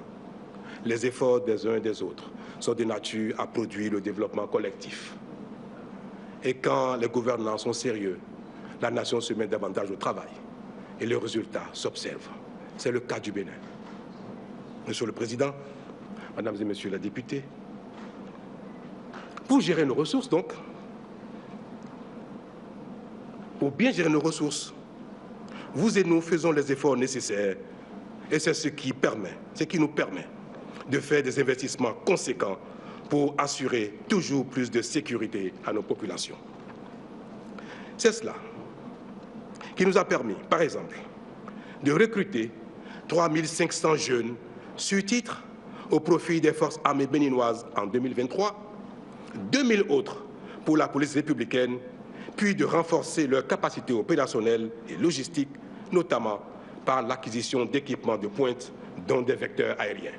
Les efforts des uns et des autres sont de nature à produire le développement collectif. Et quand les gouvernants sont sérieux, la nation se met davantage au travail et les résultats s'observent. C'est le cas du Bénin. Monsieur le Président, Mesdames et Messieurs les députés, pour gérer nos ressources donc, pour bien gérer nos ressources, vous et nous faisons les efforts nécessaires et c'est ce qui nous permet de faire des investissements conséquents pour assurer toujours plus de sécurité à nos populations. C'est cela qui nous a permis, par exemple, de recruter 3500 jeunes sur titre au profit des forces armées béninoises en 2023, 2000 autres pour la police républicaine, puis de renforcer leurs capacités opérationnelles et logistiques, notamment par l'acquisition d'équipements de pointe, dont des vecteurs aériens.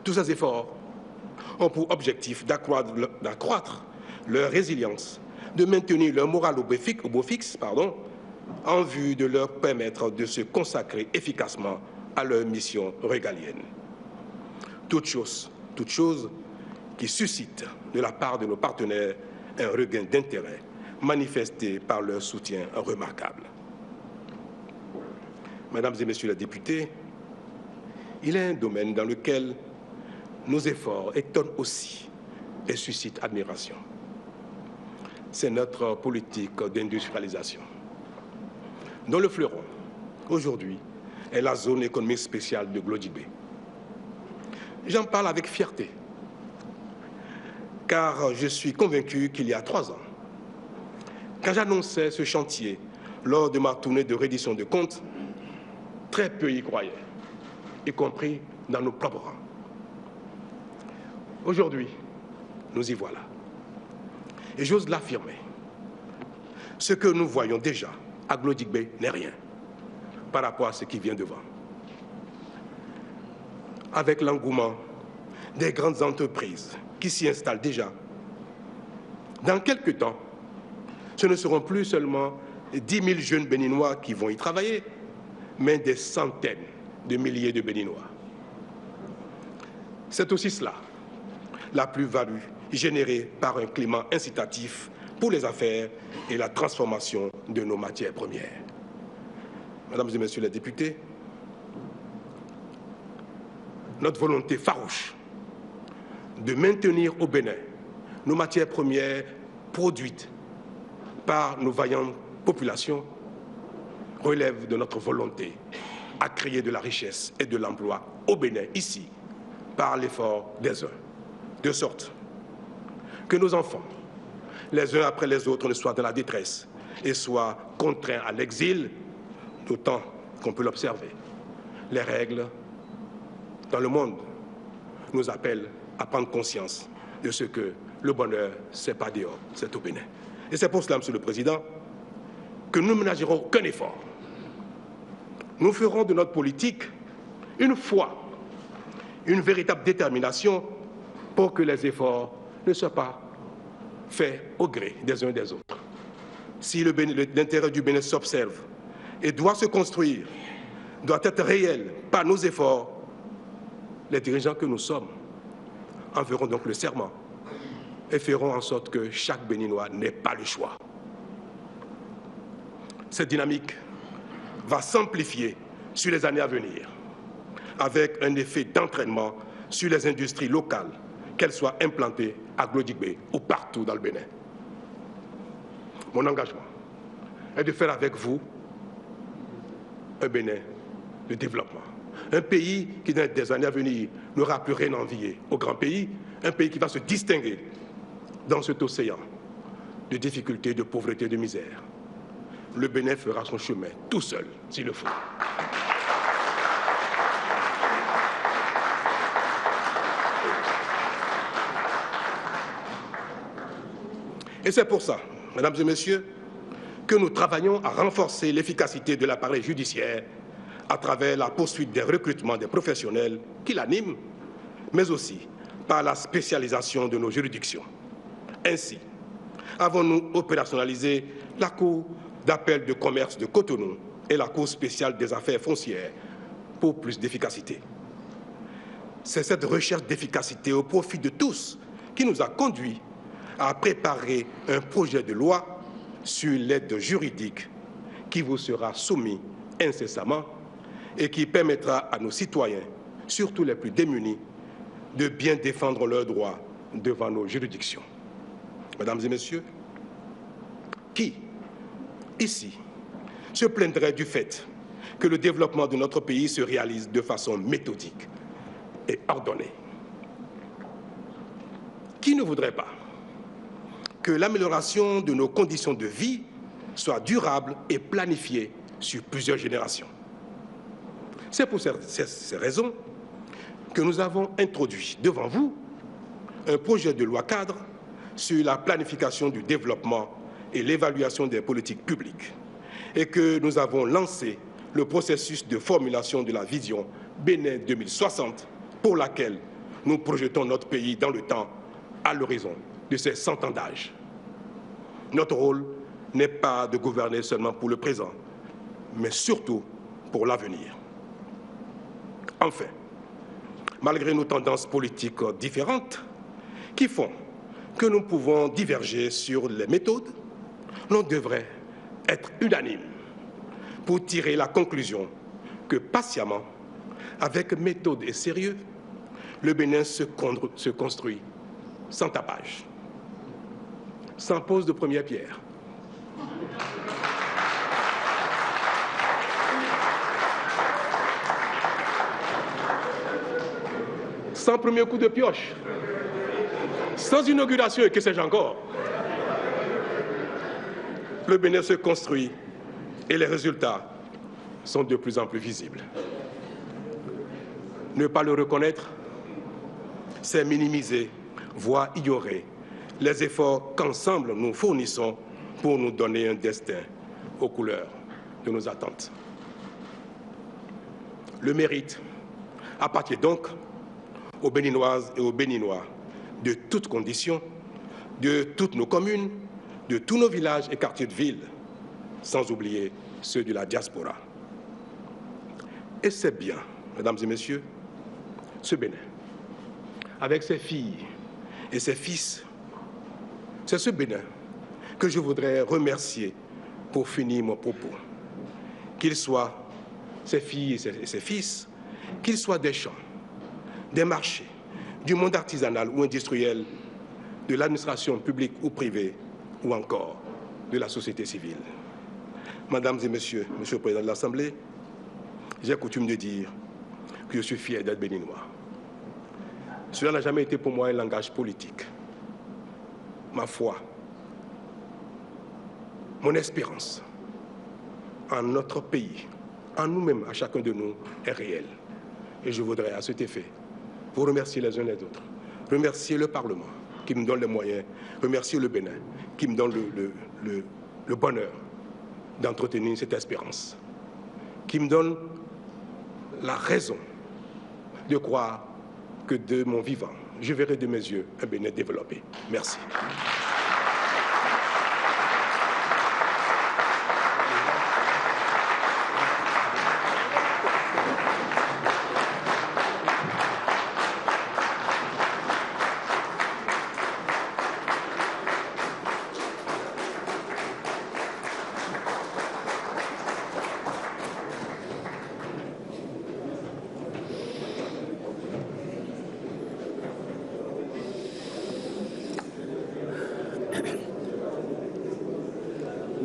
Tous ces efforts ont pour objectif d'accroître leur résilience, de maintenir leur morale au beau fixe, en vue de leur permettre de se consacrer efficacement à leur mission régalienne. Toute chose qui suscite de la part de nos partenaires un regain d'intérêt manifesté par leur soutien remarquable. Mesdames et Messieurs les députés, il est un domaine dans lequel nos efforts étonnent aussi et suscitent admiration. C'est notre politique d'industrialisation, dont le fleuron, aujourd'hui, est la zone économique spéciale de Glodibé. J'en parle avec fierté, car je suis convaincu qu'il y a 3 ans, quand j'annonçais ce chantier lors de ma tournée de reddition de comptes, très peu y croyaient, y compris dans nos propres rangs. Aujourd'hui, nous y voilà. Et j'ose l'affirmer, ce que nous voyons déjà à Glodibé n'est rien par rapport à ce qui vient devant. Avec l'engouement des grandes entreprises qui s'y installent déjà, dans quelques temps, ce ne seront plus seulement 10 000 jeunes Béninois qui vont y travailler, mais des centaines de milliers de Béninois. C'est aussi cela, la plus-value générée par un climat incitatif pour les affaires et la transformation de nos matières premières. Mesdames et Messieurs les députés, notre volonté farouche de maintenir au Bénin nos matières premières produites par nos vaillantes populations relève de notre volonté à créer de la richesse et de l'emploi au Bénin, ici, par l'effort des uns, de sorte que nos enfants, les uns après les autres, ne soient dans la détresse et soient contraints à l'exil, d'autant qu'on peut l'observer. Les règles dans le monde nous appellent à prendre conscience de ce que le bonheur, ce n'est pas dehors, c'est au Bénin. Et c'est pour cela, Monsieur le Président, que nous ne ménagerons aucun effort nous ferons de notre politique une foi, une véritable détermination pour que les efforts ne soient pas faits au gré des uns des autres. Si l'intérêt du Bénin s'observe et doit se construire, doit être réel par nos efforts, les dirigeants que nous sommes en feront donc le serment et feront en sorte que chaque Béninois n'ait pas le choix. Cette dynamique va s'amplifier sur les années à venir, avec un effet d'entraînement sur les industries locales, qu'elles soient implantées à Glodjibé ou partout dans le Bénin. Mon engagement est de faire avec vous un Bénin de développement. Un pays qui, dans des années à venir, n'aura plus rien à envier au grand pays, un pays qui va se distinguer dans cet océan de difficultés, de pauvreté, de misère. Le Bénin fera son chemin tout seul, s'il le faut. Et c'est pour ça, mesdames et messieurs, que nous travaillons à renforcer l'efficacité de l'appareil judiciaire à travers la poursuite des recrutements des professionnels qui l'animent, mais aussi par la spécialisation de nos juridictions. Ainsi, avons-nous opérationnalisé la Cour d'appel de commerce de Cotonou et la Cour spéciale des affaires foncières pour plus d'efficacité. C'est cette recherche d'efficacité au profit de tous qui nous a conduits à préparer un projet de loi sur l'aide juridique qui vous sera soumis incessamment et qui permettra à nos citoyens, surtout les plus démunis, de bien défendre leurs droits devant nos juridictions. Mesdames et messieurs, qui, ici, se plaindrait du fait que le développement de notre pays se réalise de façon méthodique et ordonnée? Qui ne voudrait pas que l'amélioration de nos conditions de vie soit durable et planifiée sur plusieurs générations? C'est pour ces raisons que nous avons introduit devant vous un projet de loi cadre sur la planification du développement et l'évaluation des politiques publiques et que nous avons lancé le processus de formulation de la vision Bénin 2060 pour laquelle nous projetons notre pays dans le temps à l'horizon de ses 100 ans d'âge. Notre rôle n'est pas de gouverner seulement pour le présent, mais surtout pour l'avenir. Enfin, malgré nos tendances politiques différentes qui font que nous pouvons diverger sur les méthodes, l'on devrait être unanime pour tirer la conclusion que patiemment, avec méthode et sérieux, le Bénin se construit sans tapage, sans pose de première pierre. Sans premier coup de pioche, sans inauguration et que sais-je encore. Le Bénin se construit et les résultats sont de plus en plus visibles. Ne pas le reconnaître, c'est minimiser, voire ignorer les efforts qu'ensemble nous fournissons pour nous donner un destin aux couleurs de nos attentes. Le mérite appartient donc aux Béninoises et aux Béninois de toutes conditions, de toutes nos communes, de tous nos villages et quartiers de ville, sans oublier ceux de la diaspora. Et c'est bien, mesdames et messieurs, ce Bénin, avec ses filles et ses fils, c'est ce Bénin que je voudrais remercier pour finir mon propos. Qu'ils soient ses filles et ses fils, qu'ils soient des champs, des marchés, du monde artisanal ou industriel, de l'administration publique ou privée, ou encore de la société civile. Mesdames et messieurs, Monsieur le Président de l'Assemblée, j'ai coutume de dire que je suis fier d'être béninois. Cela n'a jamais été pour moi un langage politique. Ma foi, mon espérance en notre pays, en nous-mêmes, à chacun de nous, est réelle. Et je voudrais à cet effet vous remercier les uns les autres, remercier le Parlement qui me donne les moyens, remercier le Bénin qui me donne le bonheur d'entretenir cette espérance. qui me donne la raison de croire que de mon vivant, je verrai de mes yeux un Bénin développé. Merci.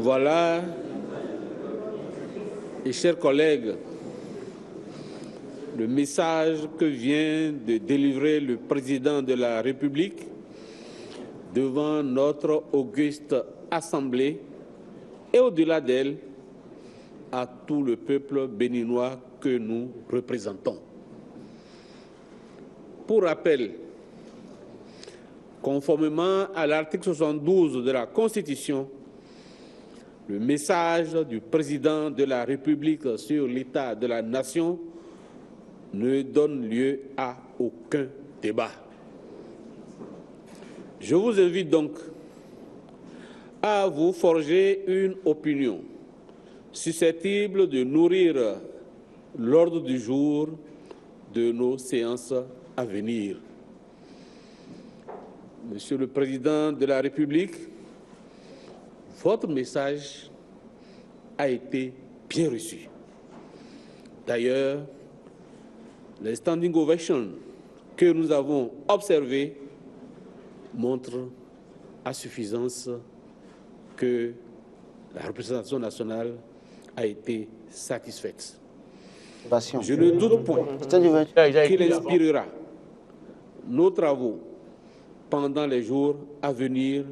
Voilà, et chers collègues, le message que vient de délivrer le président de la République devant notre auguste Assemblée et au-delà d'elle, à tout le peuple béninois que nous représentons. Pour rappel, conformément à l'article 72 de la Constitution, le message du président de la République sur l'état de la nation ne donne lieu à aucun débat. Je vous invite donc à vous forger une opinion susceptible de nourrir l'ordre du jour de nos séances à venir. Monsieur le Président de la République, votre message a été bien reçu. D'ailleurs, les standing ovations que nous avons observées montrent à suffisance que la représentation nationale a été satisfaite. Je ne doute point qu'il inspirera nos travaux pendant les jours à venir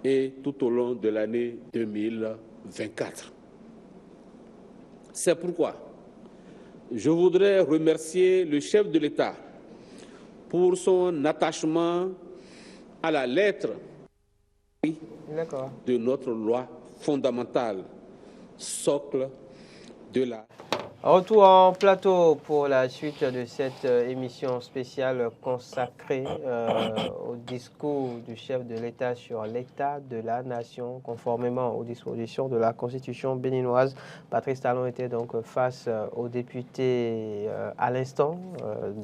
et tout au long de l'année 2024. C'est pourquoi je voudrais remercier le chef de l'État pour son attachement à la lettre de notre loi fondamentale, socle de la... Retour en plateau pour la suite de cette émission spéciale consacrée au discours du chef de l'État sur l'état de la nation, conformément aux dispositions de la Constitution béninoise. Patrice Talon était donc face aux députés à l'instant,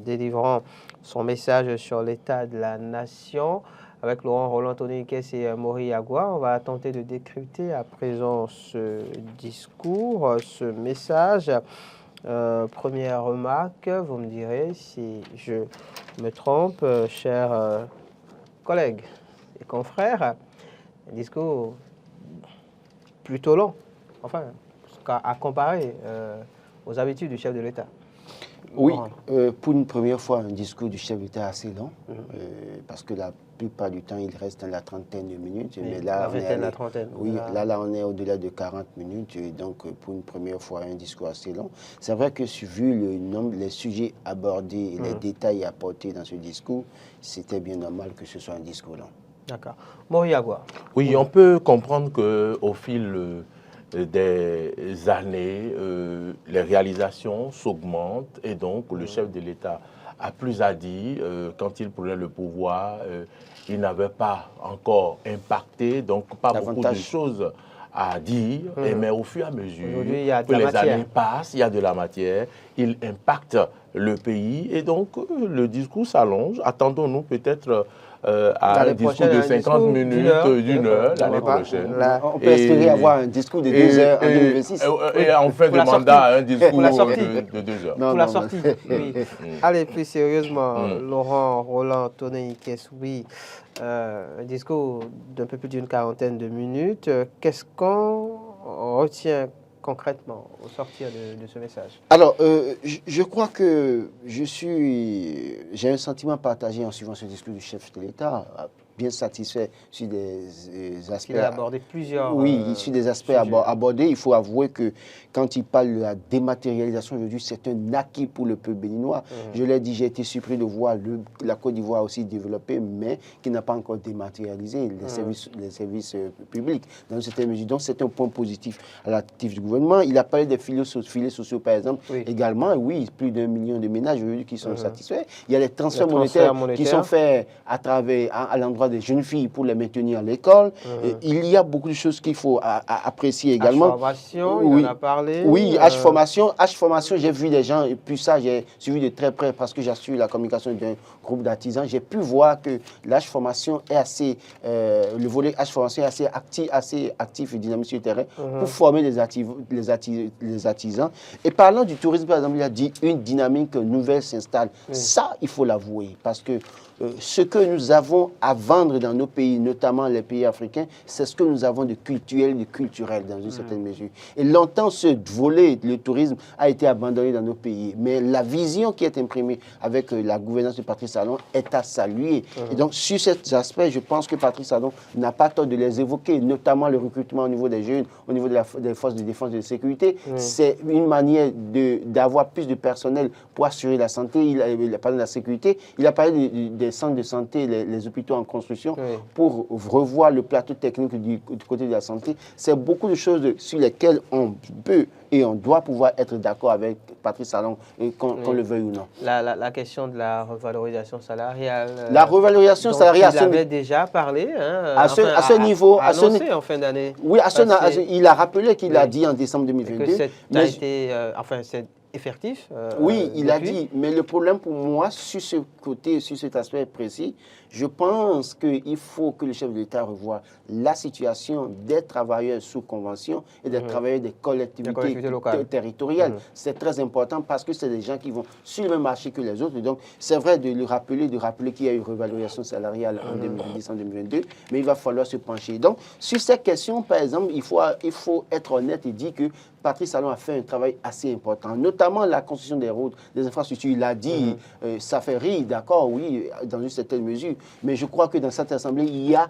délivrant son message sur l'état de la nation. Avec Laurent Roland Tonekes et Maury Agua, on va tenter de décrypter à présent ce discours, ce message. Première remarque, vous me direz si je me trompe, chers collègues et confrères, un discours plutôt long, enfin, à comparer aux habitudes du chef de l'État. Oui, pour une première fois, un discours du chef d'État assez long, parce que la plupart du temps, il reste dans la trentaine de minutes. Oui, mais là, la trentaine. Oui, là, on est au-delà de 40 minutes, et donc pour une première fois, un discours assez long. C'est vrai que vu le nombre, les sujets abordés et les détails apportés dans ce discours, c'était bien normal que ce soit un discours long. D'accord. Maury Agua. Oui, on peut comprendre qu'au fil des années, les réalisations s'augmentent et donc le chef de l'État a plus à dire. Quand il prenait le pouvoir, il n'avait pas encore impacté, donc pas beaucoup de choses à dire, mais au fur et à mesure que les années passent, il y a de la matière, il impacte le pays et donc le discours s'allonge. Attendons-nous peut-être à un discours de 50 minutes, d'une heure l'année prochaine. On peut espérer avoir un discours de 2 heures en 2026. Et en fin de mandat, un discours de 2 heures. Pour la sortie, oui. Allez, plus sérieusement, Laurent Roland Tonekes, oui, un discours d'un peu plus d'une quarantaine de minutes. Qu'est-ce qu'on retient concrètement au sortir de ce message? Alors, je crois que j'ai un sentiment partagé en suivant ce discours du chef de l'État. bien satisfait sur des aspects. Il a abordé plusieurs. Oui, sur des aspects abordés. Il faut avouer que quand il parle de la dématérialisation aujourd'hui, c'est un acquis pour le peuple béninois. Je l'ai dit, j'ai été surpris de voir la Côte d'Ivoire aussi développée, mais qui n'a pas encore dématérialisé les services publics dans une certaine mesure. Donc c'est un point positif à l'actif du gouvernement. Il a parlé des filets sociaux, par exemple. Également, oui, plus d'1 million de ménages aujourd'hui qui sont satisfaits. Il y a les transferts monétaires qui sont faits à travers, à l'endroit des jeunes filles pour les maintenir à l'école. Il y a beaucoup de choses qu'il faut apprécier également. H-formation, il en a parlé. Oui, H-formation, j'ai vu des gens, et puis ça, j'ai suivi de très près parce que j'assure la communication d'un groupe d'artisans. J'ai pu voir que l'H-formation est assez, le volet H-formation est assez actif et dynamique sur le terrain pour former les artisans. Et parlant du tourisme, par exemple, il a dit une dynamique nouvelle s'installe. Ça, il faut l'avouer parce que ce que nous avons à vendre dans nos pays, notamment les pays africains, c'est ce que nous avons de culturel, de culturel dans une certaine mesure. Et longtemps, ce volet, le tourisme, a été abandonné dans nos pays. Mais la vision qui est imprimée avec la gouvernance de Patrice Talon est à saluer. Et donc, sur cet aspect, je pense que Patrice Talon n'a pas tort de les évoquer, notamment le recrutement au niveau des jeunes, au niveau des forces de défense et de sécurité. C'est une manière d'avoir plus de personnel pour assurer la santé. Il a parlé de la sécurité. Il a parlé des centres de santé, les hôpitaux en construction, pour revoir le plateau technique du côté de la santé. C'est beaucoup de choses sur lesquelles on peut et on doit pouvoir être d'accord avec Patrice Talon, qu'on le veuille ou non. La question de la revalorisation salariale. La revalorisation salariale. Il avait déjà parlé. Hein, à ce niveau. Annoncé en fin d'année. Oui, il a rappelé qu'il a dit en décembre 2022. C'est effectif. Oui, il a dit, mais le problème pour moi, sur ce côté, sur cet aspect précis, je pense qu'il faut que le chef de l'État revoie la situation des travailleurs sous convention et des travailleurs des collectivités territoriales. C'est très important parce que c'est des gens qui vont sur le même marché que les autres. Donc, c'est vrai de rappeler qu'il y a eu une revalorisation salariale en 2010, en 2022, mais il va falloir se pencher. Donc, sur cette question, par exemple, il faut être honnête et dire que Patrice Talon a fait un travail assez important, notamment la construction des routes, des infrastructures. Il a dit, ça fait rire, d'accord, oui, dans une certaine mesure, mais je crois que dans cette assemblée, il y a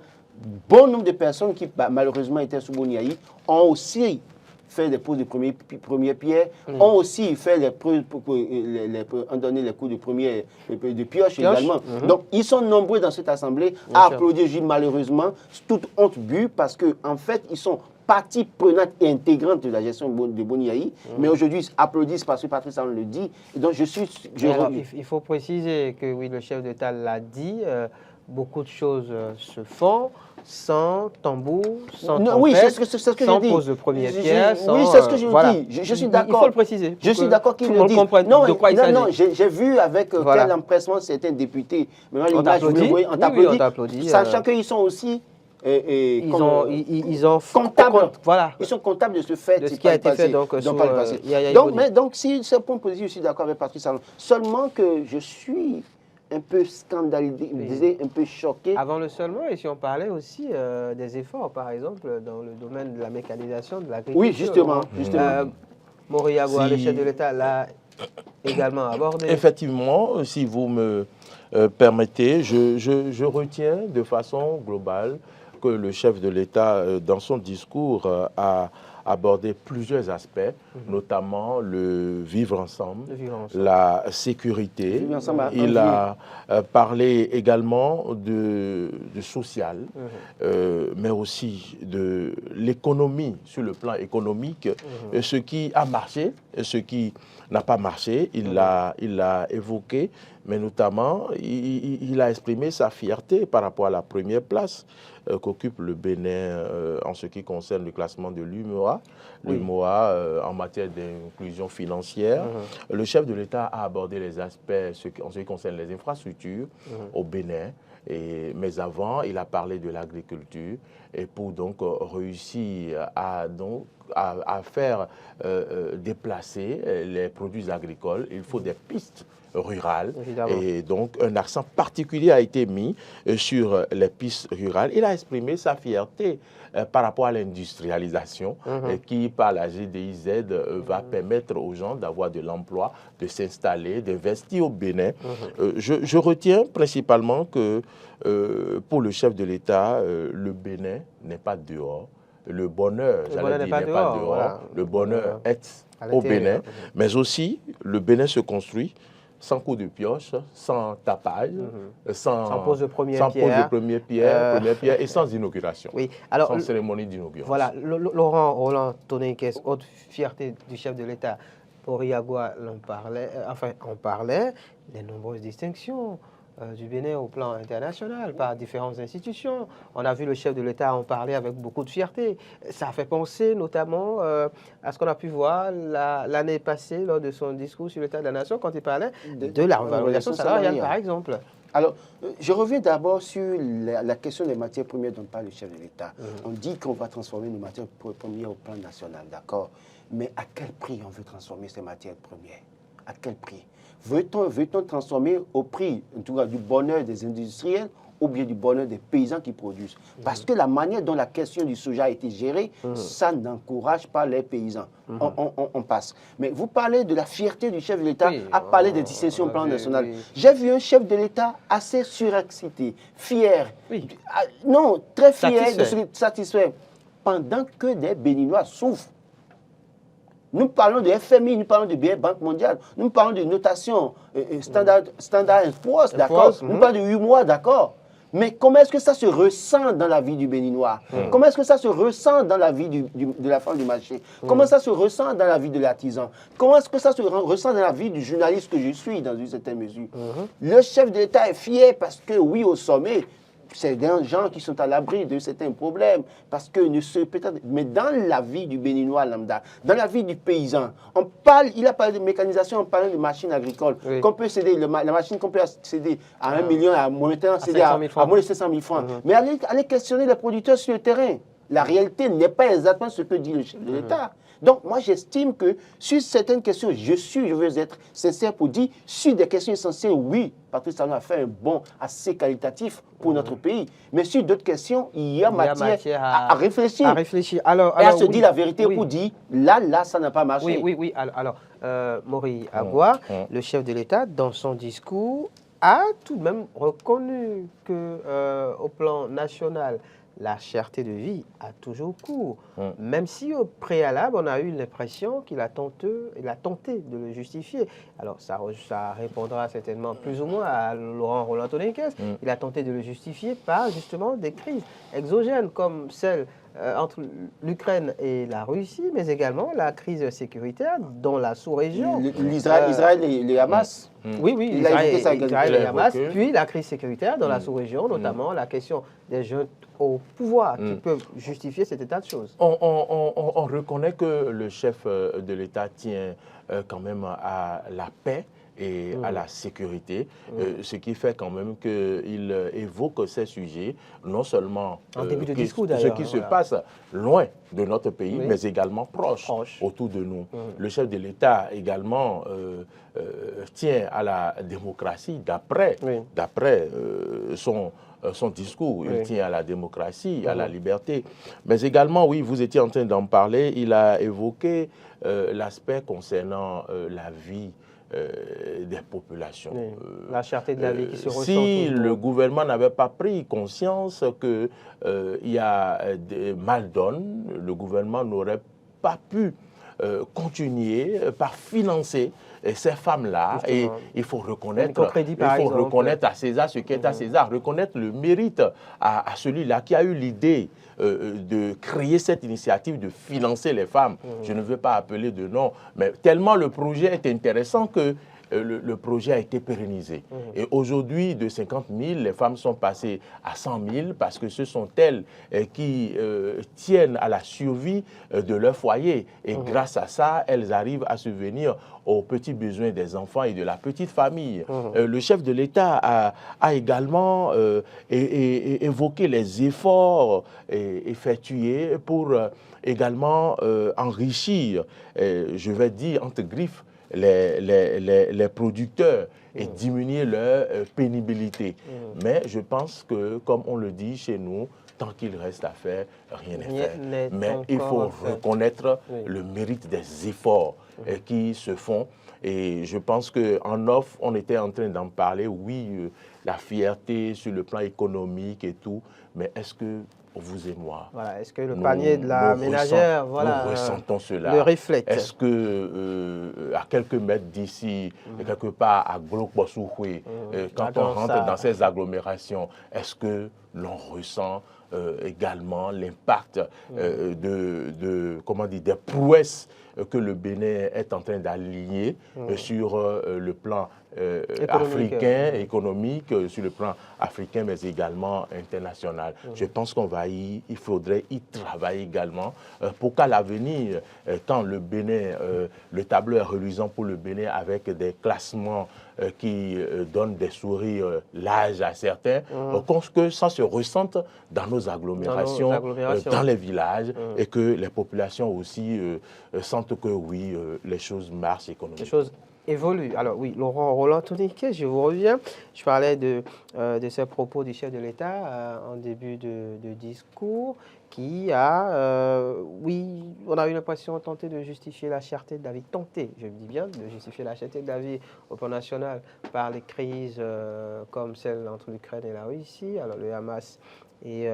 bon nombre de personnes qui, malheureusement, étaient sous Boniaï, ont aussi fait des poses de première pierre, ont aussi fait ont donné les coups de pioche également. Donc, ils sont nombreux dans cette assemblée à applaudir, malheureusement, toute honte bue, parce qu'en fait, ils sont partie prenante et intégrante de la gestion de Boniaï, mais aujourd'hui ils applaudissent parce que Patrice Talon le dit. Et donc il faut préciser que oui, le chef d'État l'a dit, beaucoup de choses se font sans tambour, sans trompette, sans pose de première pierre. Oui, c'est ce que je dis. Je suis d'accord. Il faut le préciser. Je suis d'accord qu'il le dit. Non, j'ai vu avec quel empressement certains députés. On t'applaudit. Sachant qu'ils sont aussi ils sont comptables de ce fait, de ce qui a été fait donc si c'est un point positif, je suis d'accord avec Patrice Talon. Seulement que je suis un peu scandalisé, un peu choqué. Avant le seulement, et si on parlait aussi des efforts, par exemple, dans le domaine de la mécanisation de l'agriculture. Oui, justement. Moriagoua, le chef de l'État, l'a également abordé. Effectivement, si vous me permettez, je retiens de façon globale que le chef de l'État, dans son discours, a abordé plusieurs aspects, notamment le vivre ensemble, la sécurité. Il a parlé également de social, mais aussi de l'économie, sur le plan économique, ce qui a marché et ce qui n'a pas marché. Il l'a évoqué, mais notamment, il a exprimé sa fierté par rapport à la première place qu'occupe le Bénin en ce qui concerne le classement de l'UMOA, en matière d'inclusion financière. Le chef de l'État a abordé les aspects en ce qui concerne les infrastructures au Bénin. Mais avant, il a parlé de l'agriculture et pour donc réussir à à faire déplacer les produits agricoles, il faut des pistes rurales. Évidemment. Et donc, un accent particulier a été mis sur les pistes rurales. Il a exprimé sa fierté par rapport à l'industrialisation qui, par la GDIZ, va permettre aux gens d'avoir de l'emploi, de s'installer, d'investir au Bénin. Je retiens principalement que pour le chef de l'État, le Bénin n'est pas dehors. Le bonheur, j'allais dire, n'est pas dehors. Voilà. Le bonheur est au Bénin. Mais aussi, le Bénin se construit sans coup de pioche, sans tapage, sans pose de première pierre, et sans inauguration, oui. Alors, sans cérémonie d'inauguration. Voilà, Laurent Roland Tonekes, autre fierté du chef de l'État, Mori Agua en parlait, les nombreuses distinctions du Bénin au plan international par différentes institutions. On a vu le chef de l'État en parler avec beaucoup de fierté. Ça fait penser notamment à ce qu'on a pu voir l'année passée lors de son discours sur l'état de la nation quand il parlait de la revalorisation salariale, par exemple. Alors, je reviens d'abord sur la question des matières premières dont parle le chef de l'État. On dit qu'on va transformer nos matières premières au plan national, d'accord? Mais à quel prix on veut transformer ces matières premières? À quel prix? Veut-on transformer au prix, en tout cas, du bonheur des industriels ou bien du bonheur des paysans qui produisent? Parce que la manière dont la question du soja a été gérée, ça n'encourage pas les paysans. On passe. Mais vous parlez de la fierté du chef de l'État à parler des distinctions au plan national. J'ai vu un chef de l'État assez surexcité, fier, non, très fier, satisfait, pendant que des Béninois souffrent. Nous parlons de FMI, nous parlons de Banque mondiale, nous parlons de notation Standard & Poor's, d'accord? Nous parlons de 8 mois, d'accord? Mais comment est-ce que ça se ressent dans la vie du Béninois? Comment est-ce que ça se ressent dans la vie de la femme du marché? Comment ça se ressent dans la vie de l'artisan? Comment est-ce que ça se ressent dans la vie du journaliste que je suis, dans une certaine mesure? Le chef de l'État est fier parce que, oui, au sommet, c'est des gens qui sont à l'abri de certains problèmes, parce que mais dans la vie du Béninois lambda, dans la vie du paysan, il a parlé de mécanisation en parlant de machines agricoles, qu'on peut céder, la machine qu'on peut céder à 1 million, à moins de 500 000 francs. Mais allez questionner les producteurs sur le terrain. La réalité n'est pas exactement ce que dit le chef de l'État. Donc, moi, j'estime que sur certaines questions, je veux être sincère pour dire, sur des questions essentielles, oui, Patrice Talon a fait un bond assez qualitatif pour notre pays. Mais sur d'autres questions, il y a matière à réfléchir. Alors, et à se dire la vérité pour dire, là, ça n'a pas marché. Oui. Alors, Mori Agua, le chef de l'État, dans son discours, a tout de même reconnu qu'au plan national, la cherté de vie a toujours cours. Même si au préalable, on a eu l'impression qu'il a tenté de le justifier. Alors, ça répondra certainement plus ou moins à Laurent Roland Tonekes. Il a tenté de le justifier par justement des crises exogènes comme celle entre l'Ukraine et la Russie, mais également la crise sécuritaire dans la sous-région. Israël et les Hamas. Oui, Israël et Hamas, puis la crise sécuritaire dans la sous-région, notamment la question des jeunes au pouvoir qui peuvent justifier cet état de choses. On reconnaît que le chef de l'État tient quand même à la paix et à la sécurité, ce qui fait quand même qu'il évoque ces sujets, non seulement en début de discours, ce qui se passe loin de notre pays, mais également proche autour de nous. Le chef de l'État également tient à la démocratie d'après son discours. Il tient à la démocratie, à la liberté. Mais également, oui, vous étiez en train d'en parler, il a évoqué l'aspect concernant la vie des populations. La cherté de la vie qui se ressent. Si le gouvernement n'avait pas pris conscience qu'il y a des mal-donnes, le gouvernement n'aurait pas pu continuer par financer ces femmes-là. Et il faut reconnaître, à César ce qui est à César, reconnaître le mérite à celui-là qui a eu l'idée de créer cette initiative de financer les femmes. Je ne veux pas appeler de nom, mais tellement le projet est intéressant que le projet a été pérennisé. Et aujourd'hui, de 50 000, les femmes sont passées à 100 000 parce que ce sont elles qui tiennent à la survie de leur foyer. Et grâce à ça, elles arrivent à subvenir aux petits besoins des enfants et de la petite famille. Le chef de l'État a également évoqué les efforts effectués pour également enrichir, je vais dire entre griffes, les producteurs et diminuer leur pénibilité. Mais je pense que, comme on le dit chez nous, tant qu'il reste à faire, rien n'est fait. Mais il faut reconnaître le mérite des efforts qui se font. Et je pense qu'en off, on était en train d'en parler, oui, la fierté sur le plan économique et tout, mais est-ce que vous et moi, voilà, est-ce que le panier de la ménagère, nous ressentons cela, le reflète? Est-ce que à quelques mètres d'ici, quelque part à Glokbosouhoué, quand on rentre dans ces agglomérations, est-ce que l'on ressent également l'impact comment dire, des prouesses que le Bénin est en train d'aligner sur le plan africain, économique, sur le plan africain, mais également international. Je pense il faudrait y travailler également pour qu'à l'avenir, quand le Bénin, le tableau est reluisant pour le Bénin avec des classements qui donnent des sourires larges à certains, que ça se ressente dans nos agglomérations, dans les villages, et que les populations aussi sentent que oui, les choses marchent économiquement. Évolue. Alors oui, Laurent Roland Toniquet, je vous reviens. Je parlais de ces propos du chef de l'État en début de discours qui a, oui, on a eu l'impression tenter de justifier la cherté de la vie, tenter, je dis bien, de justifier la cherté de la vie au plan national par les crises comme celle entre l'Ukraine et la Russie, alors le Hamas et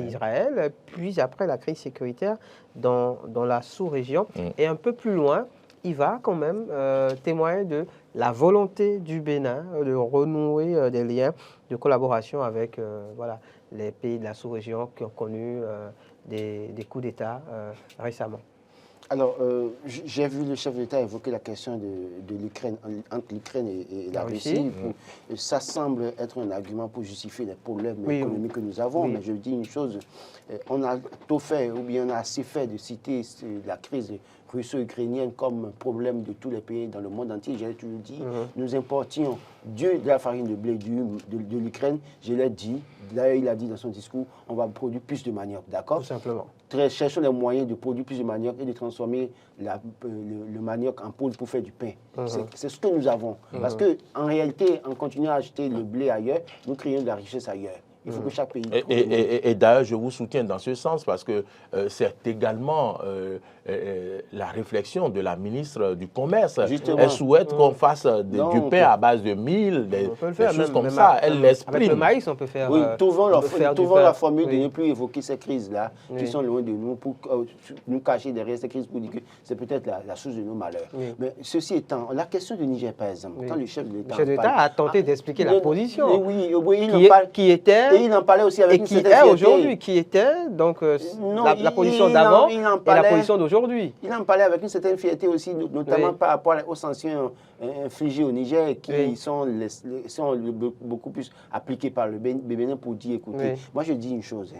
Israël, puis après la crise sécuritaire dans la sous-région. Et un peu plus loin, il va quand même témoigner de la volonté du Bénin de renouer des liens de collaboration avec voilà, les pays de la sous-région qui ont connu des coups d'État récemment. Alors, j'ai vu le chef d'État évoquer la question de l'Ukraine, entre l'Ukraine et la Russie. Ça semble être un argument pour justifier les problèmes économiques que nous avons. Mais je dis une chose, on a tout fait, ou bien on a assez fait de citer la crise russo-ukrainienne comme problème de tous les pays dans le monde entier. J'ai toujours dit, nous importions de la farine de blé de l'Ukraine. Je l'ai dit, d'ailleurs il a dit dans son discours, on va produire plus de manioc, d'accord? Tout simplement. Cherchons les moyens de produire plus de manioc et de transformer le manioc en poudre pour faire du pain. C'est ce que nous avons. Parce qu'en réalité, en continuant à acheter le blé ailleurs, nous créons de la richesse ailleurs. Il faut que chaque pays... Et d'ailleurs, je vous soutiens dans ce sens parce que c'est également la réflexion de la ministre du Commerce. Justement. Elle souhaite qu'on fasse du pain à base de mil, des choses comme ça. Elle l'exprime. Avec le maïs, on peut faire trouvons la formule de ne plus évoquer ces crises-là qui sont loin de nous pour nous cacher derrière ces crises pour dire que c'est peut-être la source de nos malheurs. Mais ceci étant, la question du Niger, par exemple, quand le chef de l'État a tenté d'expliquer la position qui était... Et il en parlait aussi avec une certaine fierté. Aujourd'hui, qui était donc la position d'avant et la position d'aujourd'hui. Il en parlait avec une certaine fierté aussi, notamment par rapport aux sanctions infligées au Niger, qui sont beaucoup plus appliquées par le Bénin pour dire, écoutez, moi je dis une chose,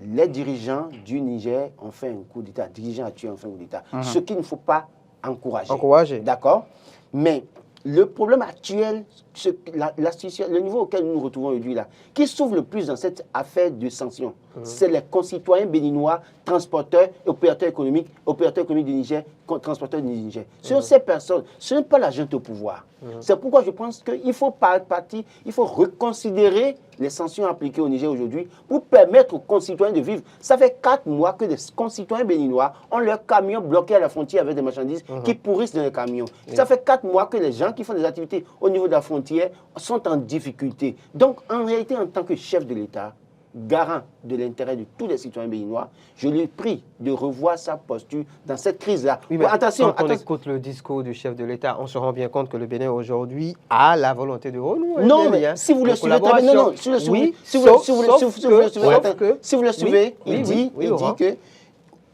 les dirigeants du Niger ont fait un coup d'État, dirigeants actuels ont fait un coup d'État, ce qu'il ne faut pas encourager. D'accord? Mais le problème actuel, le niveau auquel nous nous retrouvons aujourd'hui, qui souffre le plus dans cette affaire de sanctions, c'est les concitoyens béninois, transporteurs, opérateurs économiques du Niger, transporteurs du Niger. Ce sont ces personnes, ce n'est pas la junte au pouvoir. C'est pourquoi je pense qu'il faut il faut reconsidérer les sanctions appliquées au Niger aujourd'hui pour permettre aux concitoyens de vivre. Ça fait 4 mois que les concitoyens béninois ont leurs camions bloqués à la frontière avec des marchandises qui pourrissent dans les camions. Ça fait 4 mois que les gens qui font des activités au niveau de la frontière sont en difficulté. Donc, en réalité, en tant que chef de l'État, garant de l'intérêt de tous les citoyens béninois, je lui prie de revoir sa posture dans cette crise-là. Oui, quand on écoute le discours du chef de l'État, on se rend bien compte que le Bénin aujourd'hui a la volonté de renouer. Non, mais si vous le suivez, si vous le suivez, il dit que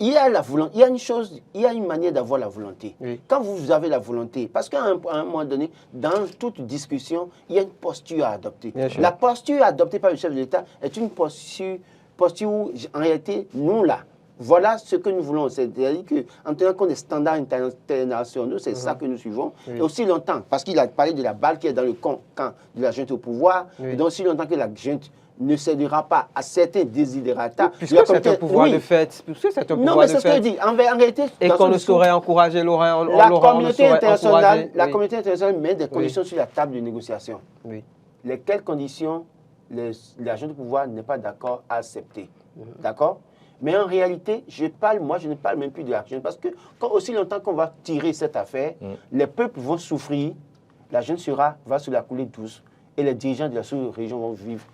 il y a la volonté, il y a une chose, il y a une manière d'avoir la volonté. Oui. Quand vous avez la volonté, parce qu'à un moment donné, dans toute discussion, il y a une posture à adopter. La posture adoptée par le chef de l'État est une posture où, en réalité, nous là, voilà ce que nous voulons. C'est-à-dire qu'en tenant compte des standards internationaux, c'est ça que nous suivons. Et aussi longtemps, parce qu'il a parlé de la balle qui est dans le camp de la junte au pouvoir, et donc aussi longtemps que la junte ne cédera pas à certains désidérata. Puisque c'est un pouvoir de fait. Puisque c'est un pouvoir non, mais de c'est ce que je dis. En réalité, et qu'on ne saurait encourager Laurent. La communauté internationale met des conditions sur la table de négociation. Oui. Lesquelles conditions la junte de pouvoir n'est pas d'accord à accepter. D'accord? Mais en réalité, je ne parle même plus de la junte. Parce que aussi longtemps qu'on va tirer cette affaire, les peuples vont souffrir, la junte va se la couler douce et les dirigeants de la sous-région vont vivre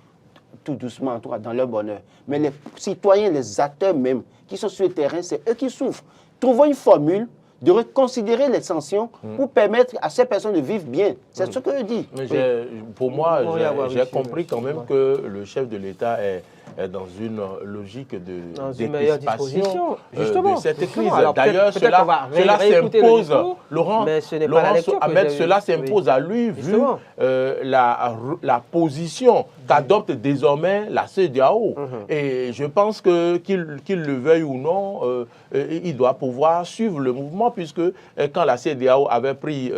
tout doucement, en tout cas dans leur bonheur. Mais les citoyens, les acteurs même, qui sont sur le terrain, c'est eux qui souffrent. Trouvons une formule de reconsidérer les sanctions pour permettre à ces personnes de vivre bien. C'est ce que je dis. Mais pour moi, j'ai compris quand même que le chef de l'État est dans une logique de meilleure disposition de cette crise. D'ailleurs, cela s'impose, Laurent Ahmed, cela s'impose à lui, vu la position qu'adopte désormais la CEDEAO. Et je pense que qu'il le veuille ou non, il doit pouvoir suivre le mouvement, puisque quand la CEDEAO avait pris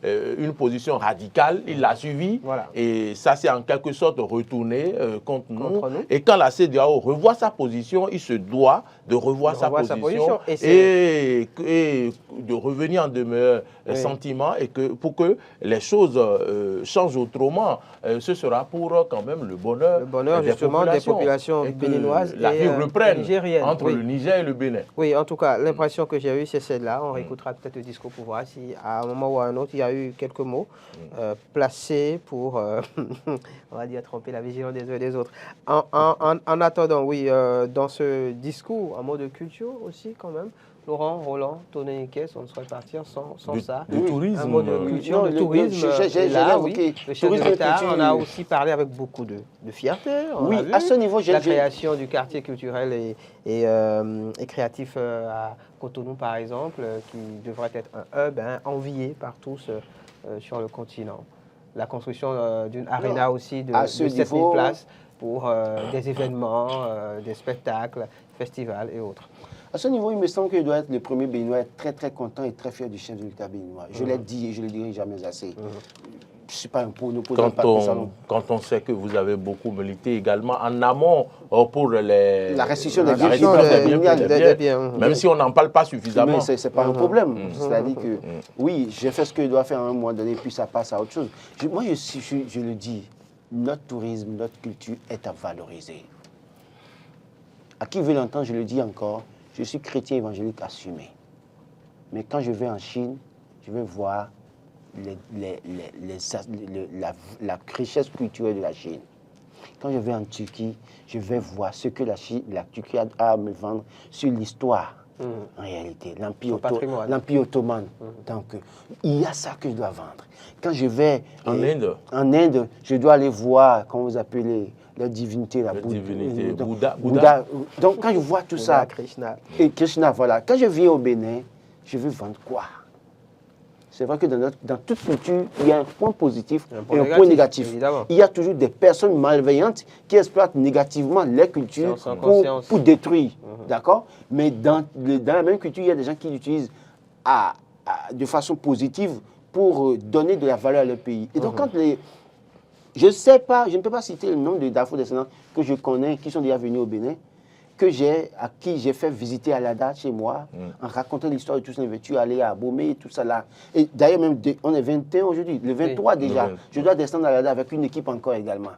une position radicale, il l'a suivi. Voilà. Et ça s'est en quelque sorte retourné contre nous. Et quand la CEDEAO revoit sa position, il se doit de revoir sa position et de revenir en de meilleurs sentiments, et pour que les choses changent autrement. Ce sera pour quand même le bonheur justement des populations béninoises la vie reprenne nigériennes entre le Niger et le Bénin. Oui, en tout cas, l'impression que j'ai eue, c'est celle-là. On réécoutera peut-être le discours pour voir si à un moment ou à un autre, il y a eu quelques mots placés pour, on va dire, tromper la vigilance des uns et des autres. En attendant, oui, dans ce discours, un mot de culture aussi quand même. Laurent, Roland, Tony Niquet, on ne saurait partir sans ça. Du tourisme. Un mot de culture, de tourisme. Le chef de l'État, on a aussi parlé avec beaucoup de fierté. Oui, à ce niveau, la création du quartier culturel et créatif à Cotonou, par exemple, qui devrait être un hub envié par tous sur le continent. La construction d'une aréna aussi de 7000 places pour des événements, des spectacles, festivals et autres. À ce niveau, il me semble qu'il doit être le premier Béninois être très très content et très fier du chef de l'État béninois. Je l'ai dit et je ne le dirai jamais assez. Je ne suis pas un quand on sait que vous avez beaucoup milité également en amont pour la restitution des biens, même si on n'en parle pas suffisamment. Mais ce n'est pas un problème. C'est-à-dire que, oui, j'ai fait ce que je dois faire à un moment donné, puis ça passe à autre chose. Moi, je le dis, notre tourisme, notre culture est à valoriser. À qui veut l'entendre, je le dis encore, je suis chrétien évangélique assumé. Mais quand je vais en Chine, je vais voir la richesse culturelle de la Chine. Quand je vais en Turquie, je vais voir ce que la Turquie a à me vendre sur l'histoire, en réalité, l'Empire ottoman. Donc, il y a ça que je dois vendre. Quand je vais en Inde, je dois aller voir, comment vous appelez, la divinité, Bouddha. Donc, quand je vois tout ça, Krishna, voilà. Quand je viens au Bénin, je veux vendre quoi? C'est vrai que dans toute culture, il y a un point positif et un point négatif. Évidemment. Il y a toujours des personnes malveillantes qui exploitent négativement les cultures pour détruire. D'accord? Mais dans la même culture, il y a des gens qui l'utilisent de façon positive pour donner de la valeur à leur pays. Et donc, je ne peux pas citer le nombre d'Afro-descendants que je connais qui sont déjà venus au Bénin, à qui j'ai fait visiter Alada chez moi, en racontant l'histoire de tous les vêtus, aller à Abomey et tout ça là. Et d'ailleurs, même on est 21 aujourd'hui, le 23 déjà. Je dois descendre à Alada avec une équipe encore également,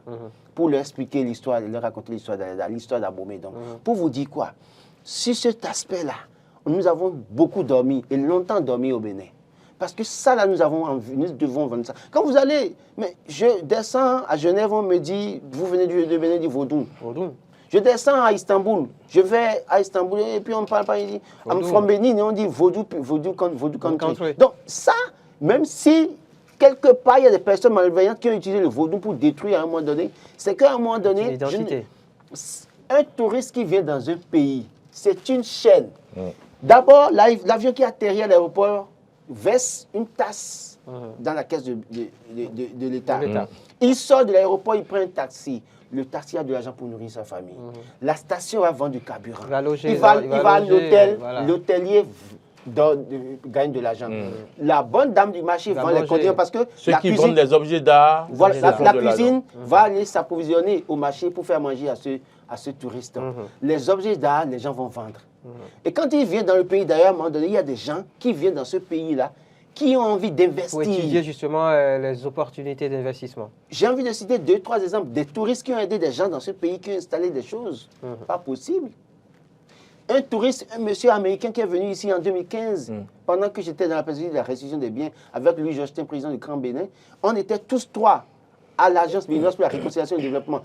pour leur expliquer l'histoire, leur raconter l'histoire d'Alada, l'histoire d'Abomey. Donc, pour vous dire quoi, sur cet aspect-là, nous avons beaucoup dormi, et longtemps dormi au Bénin. Parce que ça, là, nous devons vendre ça. Quand vous allez, mais je descends à Genève, on me dit, vous venez de Bénin, du Vaudou. Je descends à Istanbul, je vais à Istanbul, et puis on ne parle pas ici. I'm from Benin, et on dit Vaudou country. Donc ça, même si quelque part, il y a des personnes malveillantes qui ont utilisé le vaudou pour détruire à un moment donné, c'est qu'à un moment donné, un touriste qui vient dans un pays, c'est une chaîne. D'abord, l'avion qui atterrit à l'aéroport verse une tasse dans la caisse de l'État. Il sort de l'aéroport, il prend un taxi. Le taxi a de l'argent pour nourrir sa famille. La station va vendre du carburant. Il va à l'hôtel, l'hôtelier gagne de l'argent. La bonne dame du marché vend les conteneurs parce que ceux qui vendent des objets d'art, voilà, la cuisine va aller s'approvisionner au marché pour faire manger à ce touriste. Les objets d'art, les gens vont vendre. Et quand ils viennent dans le pays, d'ailleurs, à un moment donné, il y a des gens qui viennent dans ce pays-là qui ont envie d'investir. Pour étudier justement les opportunités d'investissement. J'ai envie de citer 2-3 exemples. Des touristes qui ont aidé des gens dans ce pays, qui ont installé des choses. Pas possible. Un touriste, un monsieur américain qui est venu ici en 2015, pendant que j'étais dans la perspective de la restitution des biens, avec Louis Jospin, président du Grand Bénin, on était tous trois à l'Agence béninoise pour la réconciliation et le développement,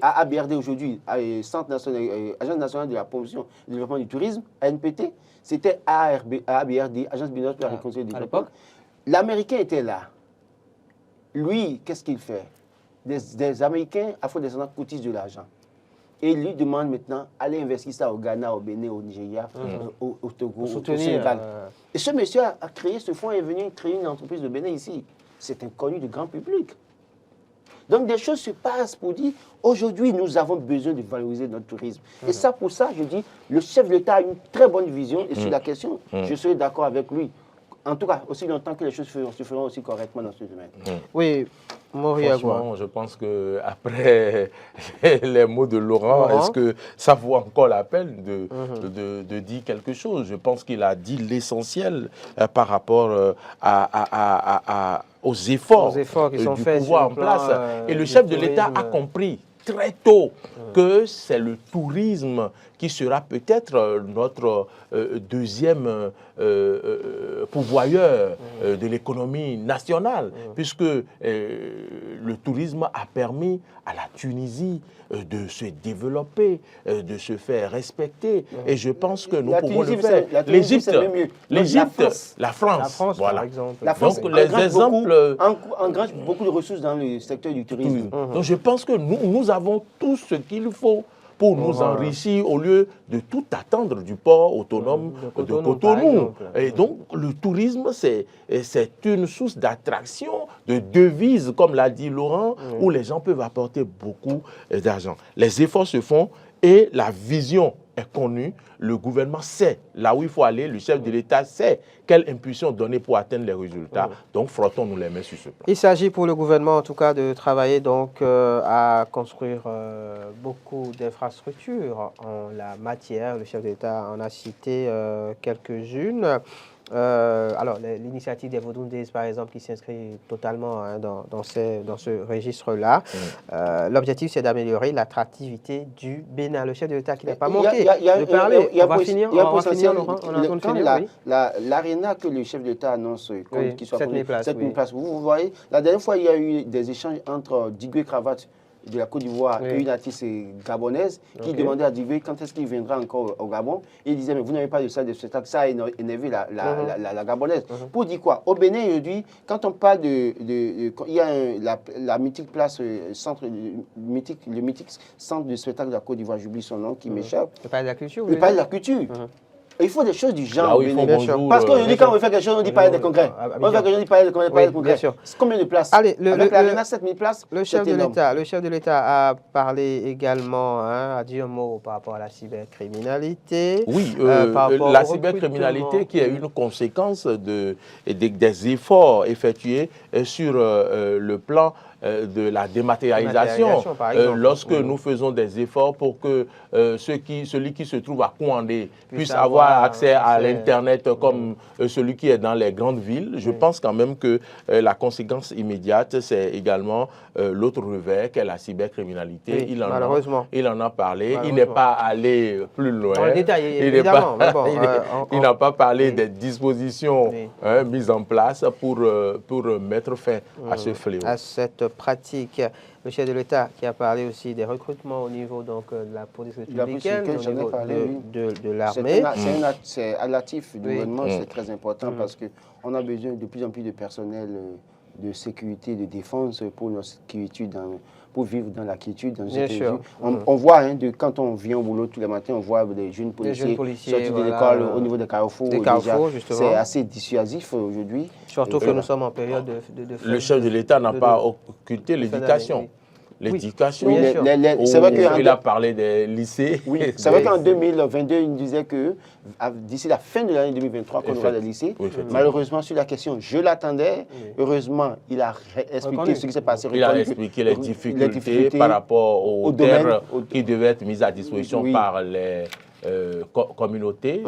à ABRD aujourd'hui, Agence nationale de la promotion et du développement du tourisme, ANPT, c'était ABRD, Agence béninoise pour la réconciliation et le développement. L'Américain était là. Lui, qu'est-ce qu'il fait? Des Américains afro-descendants cotisent de l'argent. Et lui demande maintenant, allez investir ça au Ghana, au Bénin, au Nigeria, au Togo, au Sénégal. Et ce monsieur a créé ce fonds et est venu créer une entreprise de Bénin ici. C'est inconnu du grand public. Donc des choses se passent pour dire, aujourd'hui nous avons besoin de valoriser notre tourisme. Et ça, pour ça, je dis, le chef de l'État a une très bonne vision et sur la question, je serai d'accord avec lui. En tout cas, aussi longtemps que les choses se feront aussi correctement dans ce domaine. Oui, franchement, je pense qu'après les mots de Laurent, est-ce que ça vaut encore la peine de dire quelque chose? Je pense qu'il a dit l'essentiel par rapport aux efforts qui sont faits pouvoir en place. Et le chef de l'État a compris très tôt que c'est le tourisme qui sera peut-être notre deuxième pourvoyeur de l'économie nationale, puisque le tourisme a permis à la Tunisie de se développer, de se faire respecter. Et je pense que nous pouvons le faire. L'Égypte, la France, voilà. Par exemple. La France donc, les exemples engrange beaucoup de ressources dans le secteur du tourisme. Donc je pense que nous avons tout ce qu'il faut pour nous enrichir au lieu de tout attendre du port autonome de Cotonou. Et donc, le tourisme, c'est une source d'attraction, de devises, comme l'a dit Laurent, où les gens peuvent apporter beaucoup d'argent. Les efforts se font et la vision est connue. Le gouvernement sait là où il faut aller. Le chef de l'État sait quelle impulsion donner pour atteindre les résultats. Donc, frottons-nous les mains sur ce plan. Il s'agit pour le gouvernement, en tout cas, de travailler donc à construire beaucoup d'infrastructures en la matière. Le chef de l'État en a cité quelques-unes. Alors, l'initiative des Vodou Days, par exemple, qui s'inscrit totalement dans ce registre-là. L'objectif, c'est d'améliorer l'attractivité du Bénin. Le chef de l'État qui n'a pas manqué de parler. On va finir, Laurent. L'aréna que le chef de l'État annonce, qui soit 7 000 places. Vous voyez, la dernière fois, il y a eu des échanges entre Digwe Cravate de la Côte d'Ivoire et une artiste gabonaise qui demandait à Digwe quand est-ce qu'il viendra encore au Gabon. Et il disait, mais vous n'avez pas de salle de spectacle. Ça a énervé la gabonaise. Pour dire quoi? Au Bénin, aujourd'hui, quand on parle il y a la mythique place, le mythique centre de spectacle de la Côte d'Ivoire, j'oublie son nom, qui m'échappe. Le palais de la culture. Le palais de la culture. Il faut des choses du genre. Là où ils font bonjour, parce qu'aujourd'hui, quand on veut faire quelque chose, on dit palais de congrès. On veut faire quelque chose, on dit palais de congrès. C'est combien de places? Allez, avec l'Arena, 7 000 places. Le chef de l'État a parlé également, a dit un mot par rapport à la cybercriminalité. Oui, la cybercriminalité qui est une conséquence des efforts effectués sur le plan de la dématérialisation. Lorsque nous faisons des efforts pour que celui qui se trouve à Kouandé puisse avoir accès à l'Internet comme celui qui est dans les grandes villes, je pense quand même que la conséquence immédiate, c'est également l'autre revers qu'est la cybercriminalité. Malheureusement. Il en a parlé. Il n'est pas allé plus loin. Dans le détail, il n'a pas parlé des dispositions mises en place pour mettre fin à ce fléau. À cette pratique. Le chef de l'État qui a parlé aussi des recrutements au niveau donc, de la police républicaine, au niveau de l'armée. C'est à l'actif du gouvernement, c'est très important parce qu'on a besoin de plus en plus de personnel de sécurité, de défense pour pour vivre dans la quiétude, dans Bien cette sûr. vie. On voit, hein, quand on vient au boulot tous les matins, on voit des jeunes policiers sortis de l'école au niveau des carrefours. Justement. C'est assez dissuasif aujourd'hui. Surtout que nous sommes en période de fête. Le chef de l'État n'a pas occulté l'éducation. Oui. L'éducation. Oui, c'est vrai il a parlé des lycées. Oui, c'est vrai qu'en 2022, il disait que d'ici la fin de l'année 2023, qu'on aura des lycées. Malheureusement, sur la question, je l'attendais. Heureusement, il a expliqué ce qui s'est passé. Il a expliqué les difficultés par rapport aux terres qui devaient être mises à disposition par les communautés.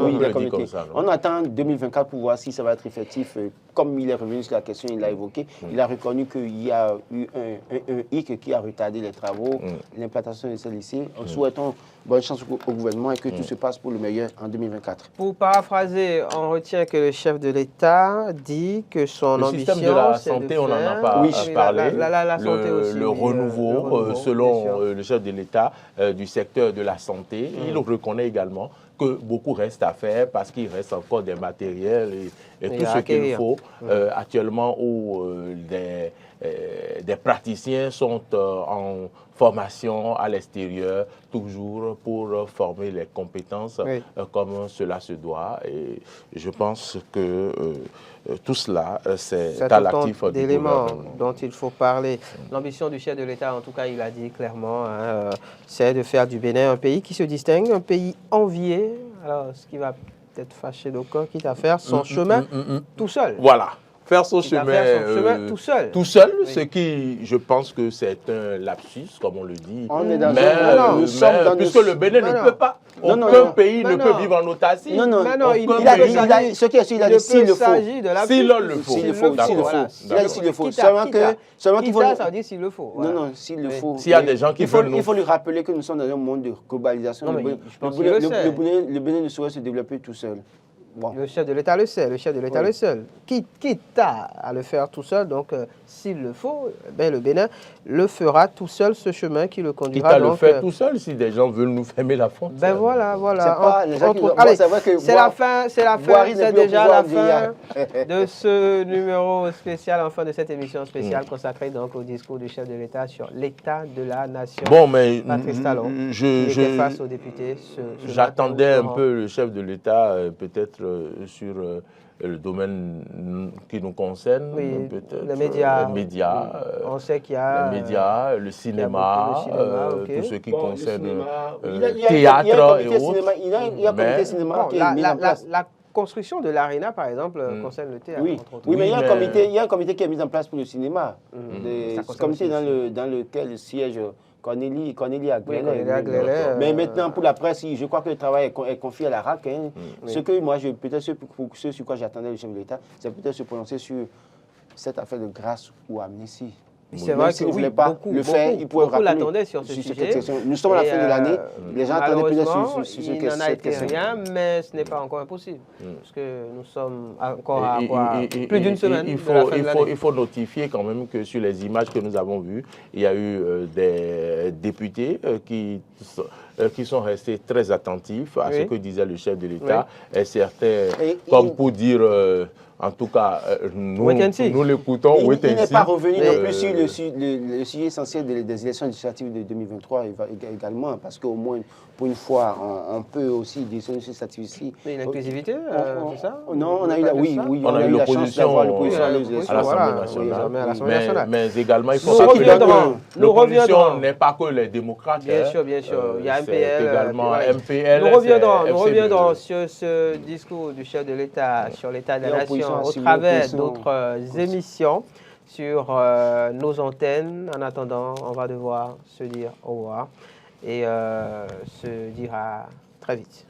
On attend 2024 pour voir si ça va être effectif. Comme il est revenu sur la question, il l'a évoqué. Il a reconnu qu'il y a eu un hic qui a retardé les travaux, l'implantation de ces lycées. Souhaitons bonne chance au gouvernement et que tout se passe pour le meilleur en 2024. Pour paraphraser, on retient que le chef de l'État dit que son ambition, système de la santé, on n'en a pas parlé. La santé aussi, le renouveau, selon le chef de l'État, du secteur de la santé, il reconnaît également que beaucoup reste à faire parce qu'il reste encore des matériels et tout ce qu'il faut actuellement où des praticiens sont en formation à l'extérieur, toujours pour former les compétences comme cela se doit. Et je pense que tout cela, c'est à l'actif du d'éléments gouvernement dont il faut parler. L'ambition du chef de l'État, en tout cas, il a dit clairement, c'est de faire du Bénin un pays qui se distingue, un pays envié. Alors, ce qui va peut-être fâcher d'aucuns, quitte à faire son chemin tout seul. Voilà. Faire son chemin tout seul. Tout seul, ce qui, je pense que c'est un lapsus, comme on le dit. On est dans puisque le Bénin ne peut pas. Aucun pays ne peut vivre en autarcie. Non, ce qui est sûr, il a dit s'il le faut. S'il le faut. S'il le faut. Il a dit s'il le faut. Seulement qu'il faut. Ça veut dire s'il le faut. Non, s'il le faut. S'il y a des gens qui veulent. Il faut lui rappeler que nous sommes dans un monde de globalisation. Le Bénin ne saurait se développer tout seul. Bon. Le chef de l'État le sait, le chef de l'État le sait. Quitte à le faire tout seul, donc s'il le faut, ben, le Bénin le fera tout seul, ce chemin qui le conduira. Quitte à le faire tout seul, si des gens veulent nous fermer la frontière. Ben voilà. C'est la fin, c'est déjà la fin de ce numéro spécial, enfin de cette émission spéciale consacrée donc au discours du chef de l'État sur l'état de la nation. Bon, mais Patrice Talon, qui était face aux députés. J'attendais un peu le chef de l'État, peut-être sur le domaine qui nous concerne, peut-être les médias. On sait qu'il y a les médias, le cinéma, tout ce qui concerne le théâtre et autres. Il y a un comité cinéma qui est mis en place. La construction de l'Arena, par exemple, concerne le théâtre. Oui, mais il y a un comité qui est mis en place pour le cinéma. Ce comité dans lequel siège Cornélie Aglélé. Mais maintenant, pour la presse, je crois que le travail est confié à la RAC. Ce que moi, peut-être ce sur quoi j'attendais le chef de l'État, c'est peut-être se prononcer sur cette affaire de grâce ou amnistie. C'est vrai qu'il ne voulait pas le faire. Il pourrait rappeler l'attendaient sur ce sujet. Nous sommes à la fin de l'année. Les gens attendaient peut-être sur ce il n'en a été rien, mais ce n'est pas encore impossible. Parce que nous sommes encore à plus d'une semaine. Il faut notifier quand même que sur les images que nous avons vues, il y a eu des députés qui sont restés très attentifs à ce que disait le chef de l'État. Et certains, comme pour dire... En tout cas, nous l'écoutons. Il n'est pas revenu non plus sur le sujet essentiel des élections législatives de 2023 également, parce qu'au moins, pour une fois, on peut aussi des élections législatives ici. Mais une inclusivité, c'est ça? Non, on a eu l'opposition à l'Assemblée nationale. Mais également, il faut rappeler que l'opposition n'est pas que les démocrates. Bien sûr. Il y a MPL. Également MPL. Nous reviendrons sur ce discours du chef de l'État sur l'état de la nation au travers d'autres émissions sur nos antennes. En attendant, on va devoir se dire au revoir et se dire à très vite.